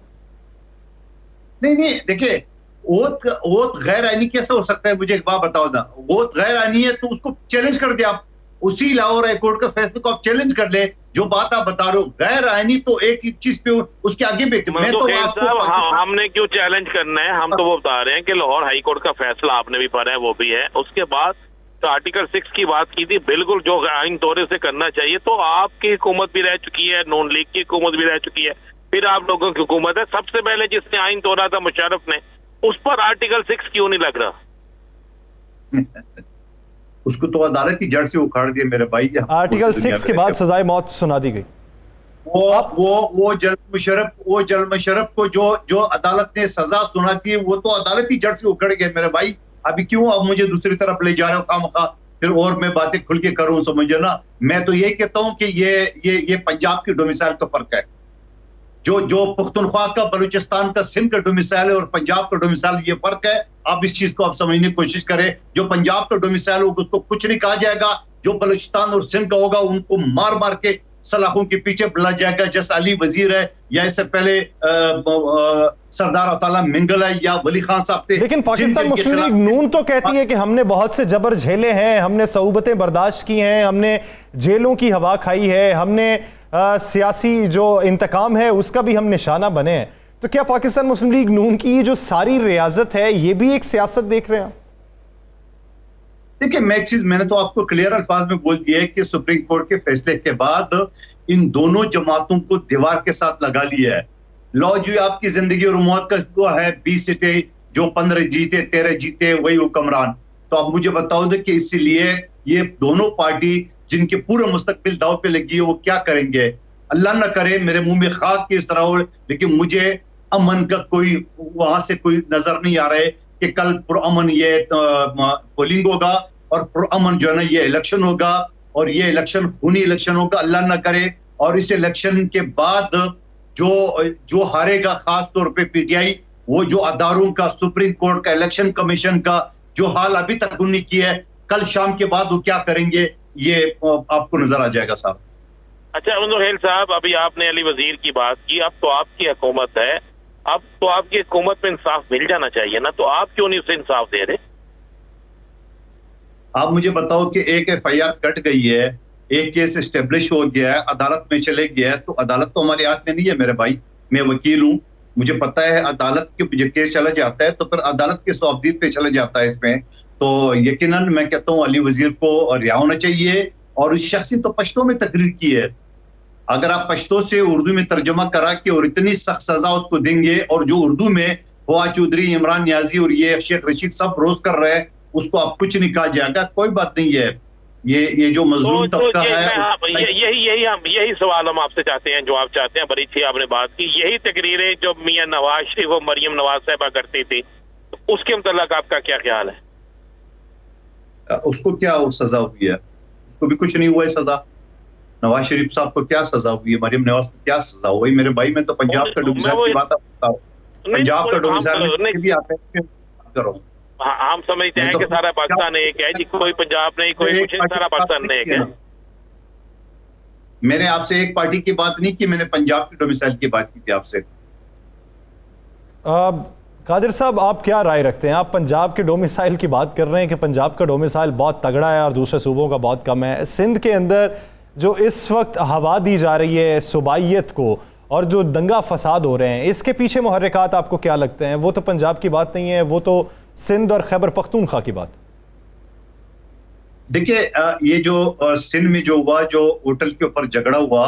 नहीं, देखिए, ओथ गैर आईनी कैसे हो सकता है? मुझे एक बात बताओ ना। ओथ गैर आईनी है तो उसको चैलेंज कर दिया आप, उसी लाहौर हाई कोर्ट के फैसले को आप चैलेंज कर ले। जो बात आप बता रहे हो गैर आईनी, तो एक चीज पे उसके आगे भी मैं तो आपको हमने क्यों चैलेंज करना है? हम तो वो बता रहे हैं कि लाहौर हाई कोर्ट का फैसला आपने भी पढ़ा है, वो भी है। उसके बाद तो आर्टिकल 6 की बात की थी, बिल्कुल जो आइन तौर से करना चाहिए। तो आपकी हुकूमत भी रह चुकी है, नून लीग की हुकूमत भी रह चुकी है, फिर आप लोगों की हुकूमत है। सबसे पहले जिसने आइन तोड़ा था मुशर्रफ ने, उस पर आर्टिकल 6 क्यों नहीं लग रहा? उसको तो अदालत की जड़ से उखाड़ दिया मेरे भाई। आर्टिकल 6 के बाद सजाए मौत सुना दी गई। वो जल मुशर्रफ को जो अदालत ने सजा सुना दी, वो तो अदालत की जड़ से उखड़ गए मेरे भाई। अभी क्यों अब मुझे दूसरी तरफ ले जा रहे हो खामखा? फिर और मैं बातें खुल के करूं, समझो ना। मैं तो यही कहता हूं कि ये पंजाब की डोमिसाइल का फर्क है। जो पुख्तनख्वा का, बलूचिस्तान का, सिंध का डोमिसाइल है और पंजाब का डोमिसाइल, ये फर्क है। आप इस चीज को आप समझने की कोशिश करें। जो पंजाब का डोमिसाइल होगा उसको कुछ नहीं कहा जाएगा, जो बलूचिस्तान और सिंध का होगा उनको मार मार के सलाखों के पीछे बुला जाएगा। जैसे अली वजीर है या इससे पहले सरदार अताला मिंगल है या वली खान साहब थे। लेकिन पाकिस्तान मुस्लिम लीग नून तो कहती है कि हमने बहुत से जबर झेले हैं, हमने सऊबतें बर्दाश्त की हैं, हमने जेलों की हवा खाई है, हमने सियासी जो इंतकाम है उसका भी हम निशाना बने हैं। तो क्या पाकिस्तान मुस्लिम लीग नून की जो सारी रियासत है ये भी एक सियासत देख रहे हैं? देखिए, मैं एक चीज मैंने तो आपको क्लियर अल्फाज में बोल दिया है कि सुप्रीम कोर्ट के फैसले के बाद इन दोनों जमातों को दीवार के साथ लगा लिया है। लॉ जो आपकी जिंदगी और मौत का हुआ है, 20 सीटें, जो 15 जीते 13 जीते वही हुक्मरान। तो आप मुझे बताओ दे कि इसीलिए ये दोनों पार्टी जिनके पूरे मुस्तकबिल दाव पे लगी है वो क्या करेंगे? अल्लाह ना करे मेरे मुंह में खाक की इस तरह हो, लेकिन मुझे अमन का कोई वहां से कोई नजर नहीं आ रहा है कि कल पुरअमन ये पोलिंग होगा और पुरअमन जो है ना ये इलेक्शन होगा और ये इलेक्शन खूनी इलेक्शन होगा, अल्लाह ना करे। और इस इलेक्शन के बाद जो हारेगा, खास तौर पे पीटीआई, वो जो अदारों का, सुप्रीम कोर्ट का, इलेक्शन कमीशन का जो हाल अभी तक उन्हें किया है, कल शाम के बाद वो क्या करेंगे ये आपको नजर आ जाएगा साहब। अच्छा हेल साहब, अभी आपने अली वजीर की बात की, अब तो आपकी हुकूमत है, अब तो आपकी हुकूमत में इंसाफ मिल जाना चाहिए ना, तो आप क्यों नहीं उसे इंसाफ दे रहे? आप मुझे बताओ कि एक एफआईआर कट गई है, एक केस एस्टेब्लिश हो गया है, अदालत में चले गया है, तो अदालत तो हमारे हाथ में नहीं है मेरे भाई। मैं वकील हूं, मुझे पता है अदालत के जब केस चला जाता है तो फिर अदालत के सौबदीद पे चला जाता है इसमें। तो यकीनन मैं कहता हूँ अली वजीर को रिहा होना चाहिए। और उस शख्स ने तो पश्तो में तकरीर की है, अगर आप पश्तो से उर्दू में तर्जमा करा के और इतनी सख्त सजा उसको देंगे, और जो उर्दू में फवाद चौधरी, इमरान नियाजी और ये शेख रशीद सब रोज कर रहे हैं, उसको आप कुछ नहीं कहा जाएगा, कोई बात नहीं है। ये जो मजलूम तबका है, यही सवाल हम आपसे चाहते हैं, जो आप चाहते हैं। बड़ी अच्छी आपने बात की। यही तकरीरें जो मियां नवाज शरीफ और मरियम नवाज साहिबा करती थी, तो उसके मुतल्लिक आपका क्या ख्याल है? उसको क्या सजा हुई है? उसको भी कुछ नहीं हुआ है सजा। नवाज शरीफ साहब को क्या सजा हुई है? मरियम नवाज को क्या सजा हुई? मेरे भाई मैं तो पंजाब का डोमिसाइल की बात बताऊं, पंजाब का डोमिसाइल भी आता है करो। हम समझते हैं कि सारा पाकिस्तान एक है जी, कोई पंजाब नहीं, कोई कुछ नहीं, सारा पाकिस्तान एक है। मैंने आपसे एक पार्टी की बात नहीं की, मैंने पंजाब की डोमिसाइल की बात की थी आपसे। कादिर साहब, आप क्या राय रखते हैं? आप पंजाब के डोमिसाइल की बात कर रहे हैं कि पंजाब का डोमिसाइल बहुत तगड़ा है और दूसरे सूबों का बहुत कम है। सिंध के अंदर जो इस वक्त हवा दी जा रही है सूबाइयत को और जो दंगा फसाद हो रहे हैं, इसके पीछे मुहर्रिकात आपको क्या लगते हैं? वो तो पंजाब की बात नहीं है, वो तो सिंध और खैबर पख्तूनख्वा की बात। देखिए, ये जो सिंध में जो हुआ, जो होटल के ऊपर झगड़ा हुआ,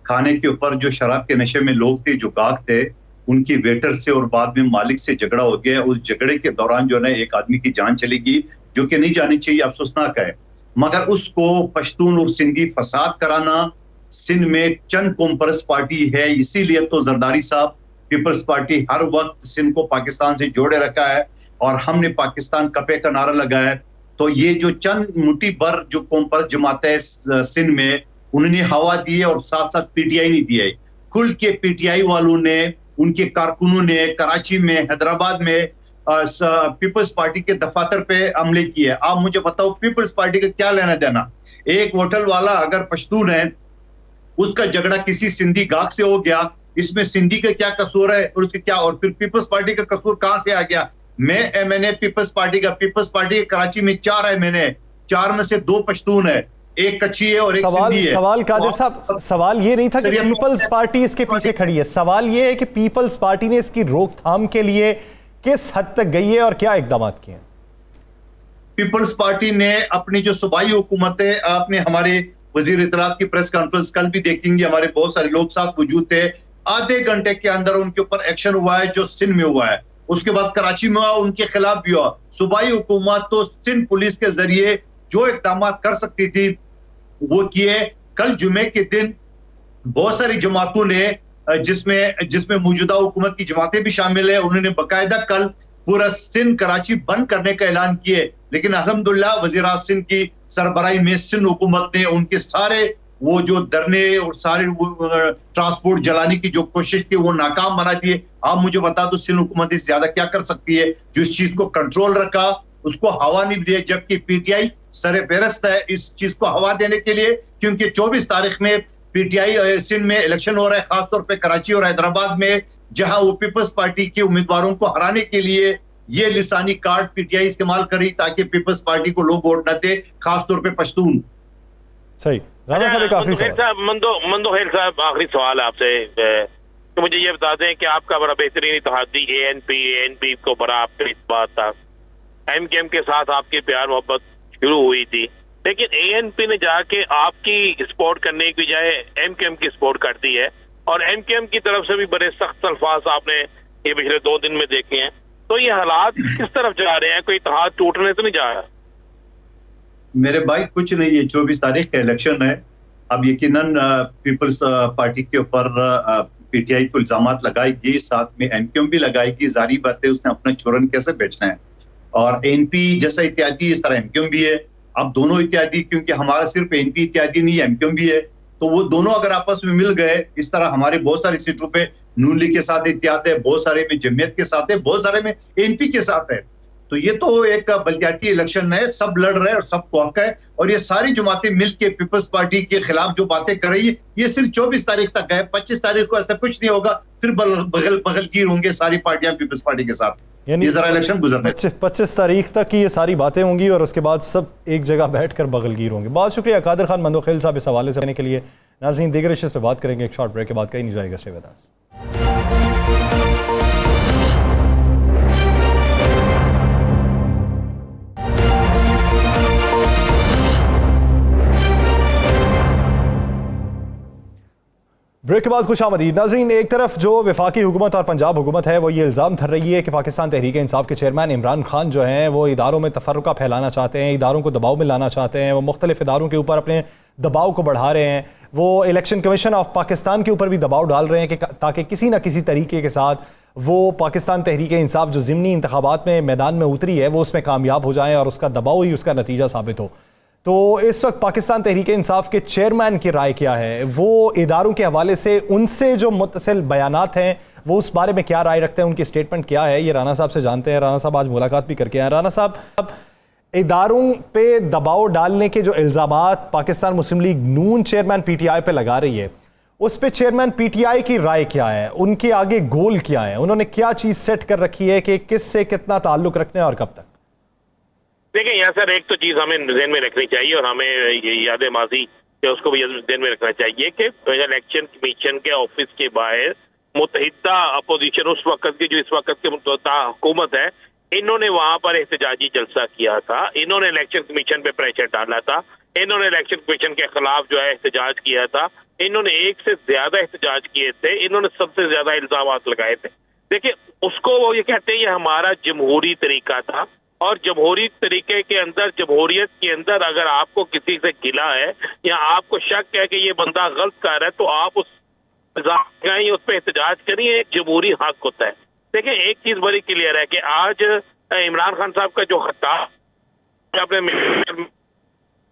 खाने के ऊपर जो शराब के नशे में लोग थे, जो गाहक थे, उनकी वेटर से और बाद में मालिक से झगड़ा हो गया। उस झगड़े के दौरान जो है एक आदमी की जान चली गई, जो कि नहीं जानी चाहिए, अफसोसनाक है। मगर उसको पश्तून और सिंधी फसाद कराना, सिंध में चंद कॉम्परस पार्टी है, इसीलिए तो जरदारी साहब पीपल्स पार्टी हर वक्त सिंध को पाकिस्तान से जोड़े रखा है और हमने पाकिस्तान कपे का नारा लगाया है। तो ये जो चंद मुट्ठी भर जो कॉम्परस जमात है सिंध में, उन्होंने हवा दी है और साथ साथ पीटीआई नहीं दी है। खुल के पीटीआई वालों ने, उनके कारकुनों ने कराची में, हैदराबाद में पीपल्स पार्टी के दफातर पे हमले किए। आप मुझे बताओ पीपल्स पार्टी का क्या लेना देना? एक होटल वाला अगर पश्तून है, उसका झगड़ा किसी सिंधी गाहक से हो गया, इसमें सिंधी का क्या कसूर है और उसके क्या, और फिर पीपल्स पार्टी का कसूर कहां से आ गया? मैं एमएनए पीपल्स पार्टी के कराची में 4 है, मैंने 4 में से 2 पश्तून है, एक कच्ची है और एक सिंधी है। सवाल कादिर साहब, सवाल ये नहीं था कि पीपल्स पार्टी इसके पीछे खड़ी है, सवाल ये है कि पीपल्स पार्टी ने इसकी रोकथाम के लिए किस हद तक गई है और क्या इकदाम किए? पीपल्स पार्टी ने अपनी जो सूबाई हुकूमत है, आपने हमारे वजीर इत्तलात की प्रेस कॉन्फ्रेंस कल भी देखेंगे, हमारे बहुत सारे लोग साथ मौजूद थे, आधे घंटे के अंदर उनके ऊपर एक्शन हुआ है जो सिंध में हुआ है। उसके बाद कराची में हुआ, उनके खिलाफ भी हुआ। सूबाई हुकूमत तो सिंध पुलिस के जरिए जो इकदाम कर सकती थी वो किए। कल जुमे के दिन बहुत सारी जमातों ने, जिसमें मौजूदा हुकूमत की जमातें भी शामिल है, उन्होंने बाकायदा कल पूरा सिंध कराची बंद करने का ऐलान किए। लेकिन अल्हम्दुलिल्लाह वज़ीर सिंध की सरबराही में सिंध हुकूमत ने उनके सारे वो जो धरने और सारे ट्रांसपोर्ट जलाने की जो कोशिश थी वो नाकाम बना दिए। आप मुझे बता दो सिंध हुकूमत इससे ज्यादा क्या कर सकती है? जो इस चीज को कंट्रोल रखा, उसको हवा नहीं दिया, जबकि पीटीआई सरे फेहरिस्त है इस चीज को हवा देने के लिए, क्योंकि 24 तारीख में पीटीआई सिंध में इलेक्शन हो रहा है, खासतौर पर कराची और हैदराबाद में, जहां वो पीपल्स पार्टी के उम्मीदवारों को हराने के लिए ये लिसानी कार्ड पीटीआई इस्तेमाल करी ताकि पीपल्स पार्टी को लोग वोट न दे, खासतौर पर पश्तून। सही। राना साहब, एक आखिरी सवाल। मंदोहेल साहब, आखिरी सवाल आपसे, तो मुझे ये बता दें कि आपका बड़ा बेहतरीन इत्तेहादी एएनपी को बड़ा आपका इस बात था, एमकेएम के साथ आपकी प्यार मोहब्बत शुरू हुई थी, लेकिन एएनपी ने जाके आपकी सपोर्ट करने की बजाय एमकेएम की सपोर्ट कर दी है, और एमकेएम की तरफ से भी बड़े सख्त अल्फाज आपने ये पिछले 2 दिन में देखे हैं। तो ये हालात किस तरफ जा रहे हैं? कोई इत्तेहाद टूटने तो नहीं जा रहा? मेरे भाई कुछ नहीं है, 24 तारीख का इलेक्शन है। अब यकीनन पीपल्स पार्टी के ऊपर पीटीआई को इल्जामात लगाएगी, साथ में एमकेएम भी लगाएगी। जारी बात है उसने अपना चूरन कैसे बेचना है, और एनपी जैसा इत्यादि इस तरह एमकेएम भी है। अब दोनों इत्यादि, क्योंकि हमारा सिर्फ एनपी इत्यादि नहीं है, एमकेएम भी है, तो वो दोनों अगर आपस में मिल गए, इस तरह हमारे बहुत सारी सीटों पे नून लीग के साथ इत्याद है, बहुत सारे में जमीयत के साथ है, बहुत सारे में एनपी के साथ है। तो ये तो एक बलदियाती इलेक्शन है, सब लड़ रहे हैं और सबको हक है, और ये सारी जमातें मिलके पीपल्स पार्टी के खिलाफ जो बातें कर रही है, ये सिर्फ 24 तारीख तक है। 25 तारीख को ऐसा कुछ नहीं होगा, फिर बगलगीर होंगे सारी पार्टियां पीपल्स पार्टी के साथ। यानी ये जरा इलेक्शन गुजरना है। 25 तारीख तक की ये सारी बातें होंगी और उसके बाद सब एक जगह बैठकर बगलगीर होंगे। बहुत शुक्रिया कादिर खान मंदोखेल साहब इस हवाले से करने के लिए। नाज़रीन, दीगर इश्यूज़ पे बात करेंगे एक शॉर्ट ब्रेक के बाद, कहीं नहीं जाएगा। Stay with us. ब्रेक के बाद खुशामदीद। नाज़रीन, एक तरफ जो वफाकी हुकूमत और पंजाब हुकूमत है वो ये इल्ज़ाम धर रही है कि पाकिस्तान तहरीक इंसाफ के चेयरमैन इमरान खान जो हैं वो इदारों में तफर्रुका फैलाना चाहते हैं, इदारों को दबाव में लाना चाहते हैं, वो मुख्तलिफ इदारों के ऊपर अपने दबाव को बढ़ा रहे हैं। वो इलेक्शन कमीशन ऑफ पाकिस्तान के ऊपर भी दबाव डाल रहे हैं कि ताकि किसी न किसी तरीके के साथ वो पाकिस्तान तहरीक इंसाफ जो ज़िमनी इंतखाबात में मैदान में उतरी है वो उसमें कामयाब हो जाएँ और उसका दबाव ही उसका नतीजा साबित हो। तो इस वक्त पाकिस्तान तहरीक इंसाफ के चेयरमैन की राय क्या है? वो इदारों के हवाले से उनसे जो मुतसिल बयानात हैं वो उस बारे में क्या राय रखते हैं, उनकी स्टेटमेंट क्या है, ये राना साहब से जानते हैं। राना साहब आज मुलाकात भी करके आए। राना साहब, इदारों पे दबाव डालने के जो इल्ज़ामात पाकिस्तान मुस्लिम लीग नून चेयरमैन पीटीआई पे लगा रही है, उस पे चेयरमैन पीटीआई की राय क्या है? उनके आगे गोल क्या है? उन्होंने क्या चीज़ सेट कर रखी है कि किससे कितना ताल्लुक रखने और कब तक? देखिए यहाँ सर, एक तो चीज हमें ध्यान में रखनी चाहिए और हमें याद माजी के उसको भी ध्यान में रखना चाहिए कि इलेक्शन कमीशन के ऑफिस के बाहर मुतहिदा अपोजिशन उस वक्त की जो इस वक्त की हुकूमत है, इन्होंने वहां पर एहतजाजी जलसा किया था, इन्होंने इलेक्शन कमीशन पे प्रेशर डाला था, इन्होंने इलेक्शन कमीशन के खिलाफ जो है एहतजाज किया था, इन्होंने एक से ज्यादा एहतजाज किए थे, इन्होंने सबसे ज्यादा इल्जामात लगाए थे। देखिए, उसको वो ये कहते हैं ये हमारा जमहूरी तरीका था, और जमहूरी तरीके के अंदर, जमहूरियत के अंदर अगर आपको किसी से गिला है या आपको शक है कि ये बंदा गलत कर रहा है तो आप उस पर एहतजाज करिए, एक जमहूरी हक होता है। देखिए, एक चीज बड़ी क्लियर है कि आज इमरान खान साहब का जो खिताब अपने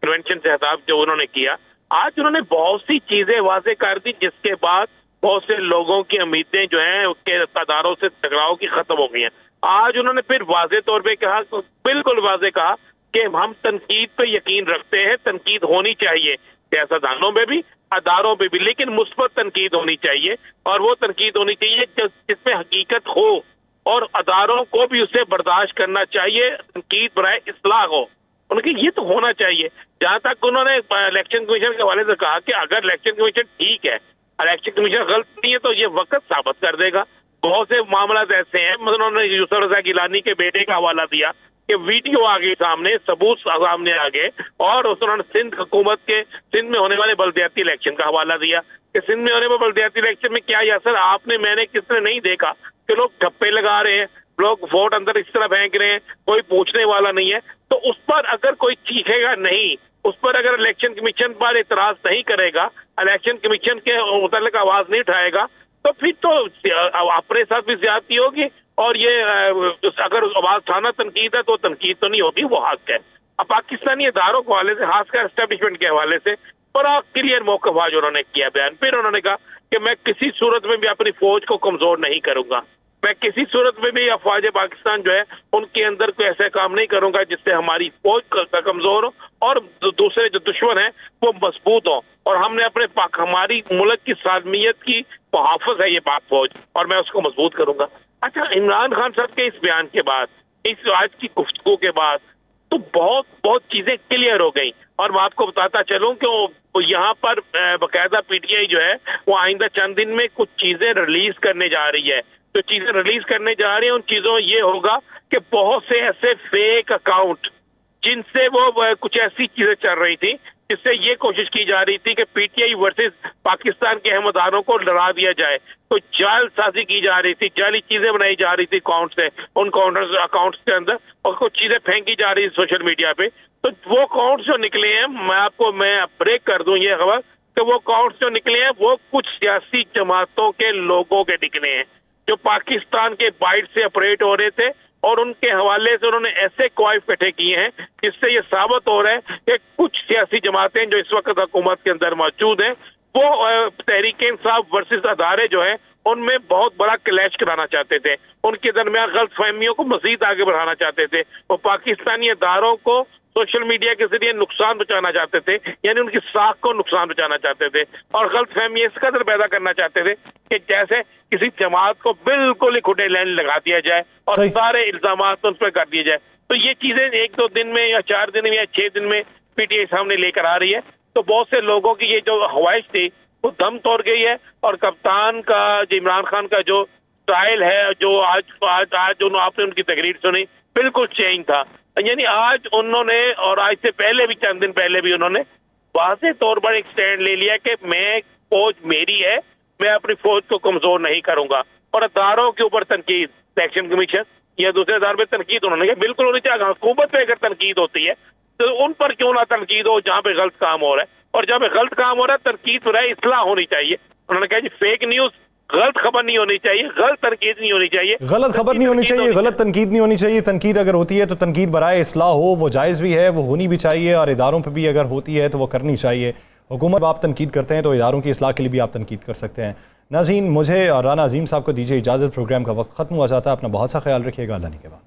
कन्वेंशन से खिताब जो उन्होंने किया, आज उन्होंने बहुत सी चीजें वाजे कर दी, जिसके बाद बहुत से लोगों की उम्मीदें जो हैं उसके अदारों से टकराव की खत्म हो गई हैं। आज उन्होंने फिर वाजे तौर पे कहा, बिल्कुल वाजे कहा कि हम तनकीद पे यकीन रखते हैं, तनकीद होनी चाहिए सियासतदानों में भी, अदारों में भी, लेकिन मुस्बत तनकीद होनी चाहिए, और वो तनकीद होनी चाहिए जिसमें हकीकत हो, और अदारों को भी उसे बर्दाश्त करना चाहिए, तनकीद बराए इस्लाह हो, उनके ये तो होना चाहिए। जहां तक उन्होंने इलेक्शन कमीशन के हवाले से कहा कि अगर इलेक्शन कमीशन ठीक है, इलेक्शन कमीशन गलत नहीं है, तो ये वक्त साबित कर देगा। बहुत से मामला ऐसे हैं, मतलब उन्होंने यूसुफ रजा गिलानी के बेटे का हवाला दिया कि वीडियो आ गई सामने, सबूत सामने आ गए, और उन्होंने सिंध हुकूमत के सिंध में होने वाले बल्दियाती इलेक्शन का हवाला दिया कि सिंध में होने वाले बल्दियाती इलेक्शन में क्या असर आपने मैंने किसने नहीं देखा कि लोग ठप्पे लगा रहे हैं, लोग वोट अंदर इस तरह फेंक रहे हैं, कोई पूछने वाला नहीं है। तो उस पर अगर कोई चीखेगा नहीं, उस पर अगर इलेक्शन कमीशन पर इतराज नहीं करेगा, इलेक्शन कमीशन के मुतल्लिक आवाज नहीं उठाएगा, तो फिर तो अपने साथ भी ज्यादती होगी, और ये अगर आवाज उठाना तनकीद है तो तनकीद तो नहीं होगी, वो हक है। अब पाकिस्तानी इदारों के हवाले से, खासकर एस्टेब्लिशमेंट के हवाले से बड़ा क्लियर मौक़िफ़ आज उन्होंने किया बयान। फिर उन्होंने कहा कि मैं किसी सूरत में भी अपनी फौज को कमजोर नहीं करूंगा, मैं किसी सूरत में भी अफवाज पाकिस्तान जो है उनके अंदर कोई ऐसे काम नहीं करूंगा जिससे हमारी फौज का कमजोर हो और दूसरे जो दुश्मन है वो मजबूत हो, और हमने अपने हमारी मुल्क की सालमियत की मुहाफ़िज़ है ये पाक फौज, और मैं उसको मजबूत करूंगा। अच्छा, इमरान खान साहब के इस बयान के बाद, इस आज की गुफ्तगू के बाद तो बहुत चीजें क्लियर हो गई, और मैं आपको बताता चलूं कि यहाँ पर बाकायदा पीटीआई जो है वो आइंदा चंद दिन में कुछ चीजें रिलीज करने जा रही है। जो चीजें रिलीज करने जा रही है उन चीजों ये होगा कि बहुत से ऐसे फेक अकाउंट जिनसे वो कुछ ऐसी चीजें चल रही थी जिससे ये कोशिश की जा रही थी कि पीटीआई वर्सेस पाकिस्तान के अहमदारों को लड़ा दिया जाए, तो जालसाजी की जा रही थी, जाली चीजें बनाई जा रही थी अकाउंट से, उन अकाउंट्स के अंदर, और कुछ चीजें फेंकी जा रही थी सोशल मीडिया पे। तो वो अकाउंट्स जो निकले हैं, मैं ब्रेक कर दूं ये खबर कि वो अकाउंट्स जो निकले हैं वो कुछ सियासी जमातों के लोगों के निकले हैं जो पाकिस्तान के बाइट से ऑपरेट हो रहे थे, और उनके हवाले से उन्होंने ऐसे क्वाइफ इकट्ठे किए हैं जिससे ये साबित हो रहा है कि कुछ सियासी जमातें जो इस वक्त हुकूमत के अंदर मौजूद हैं वो तहरीक इंसाफ वर्सेस अदारे जो है उनमें बहुत बड़ा क्लैश कराना चाहते थे, उनके दरमियान गलत फहमियों को मजीद आगे बढ़ाना चाहते थे, वो पाकिस्तानी अदारों को सोशल मीडिया के जरिए नुकसान पहुंचाना चाहते थे, यानी उनकी साख को नुकसान पहुंचाना चाहते थे, और गलत फहमी इस कदर पैदा करना चाहते थे कि जैसे किसी जमात को बिल्कुल ही खुटे लाइन लगा दिया जाए और सारे इल्जामात उन पर कर दिए जाए। तो ये चीजें 1-2 दिन में या 4 दिन में या 6 दिन में पीटीआई सामने लेकर आ रही है, तो बहुत से लोगों की ये जो ख्वाहिश थी वो दम तोड़ गई है, और कप्तान का जो इमरान खान का जो स्टाइल है, जो आज जो आपने उनकी तकरीर सुनी, बिल्कुल चेंज था। यानी आज उन्होंने, और आज से पहले भी, चंद दिन पहले भी उन्होंने वाज़ेह तौर पर एक स्टैंड ले लिया कि मैं, फौज मेरी है, मैं अपनी फौज को कमजोर नहीं करूंगा, और अदारों के ऊपर तनकीद, इलेक्शन कमीशन या दूसरे अदारों पर तनकीद उन्होंने कहा बिल्कुल होनी चाहिए। हुकूमत पे अगर तनकीद होती है तो उन पर क्यों ना तनकीद हो जहाँ पे गलत काम हो रहा है, और जहाँ पे गलत काम हो रहा है तनकीद हो रहा है, इस्लाह होनी चाहिए। उन्होंने कहा जी फेक न्यूज, गलत खबर नहीं होनी चाहिए, गलत तनकीद नहीं होनी चाहिए, गलत खबर नहीं होनी चाहिए, गलत तनकीद नहीं होनी चाहिए। तनकीद अगर होती है तो तनकीद बराए इस्लाह हो, वो जायज़ भी है, वो होनी भी चाहिए, और इदारों पर भी अगर होती है तो वो करनी चाहिए। हुकूमत आप तनकीद करते हैं तो इदारों की इस्लाह के लिए भी आप तनकीद कर सकते हैं। नाज़रीन, मुझे और राना अजीम साहब को दीजिए इजाज़त, प्रोग्राम का वक्त ख़त्म हुआ जाता है। अपना बहुत सा ख्याल रखिएगा, अल्लाह के बाद।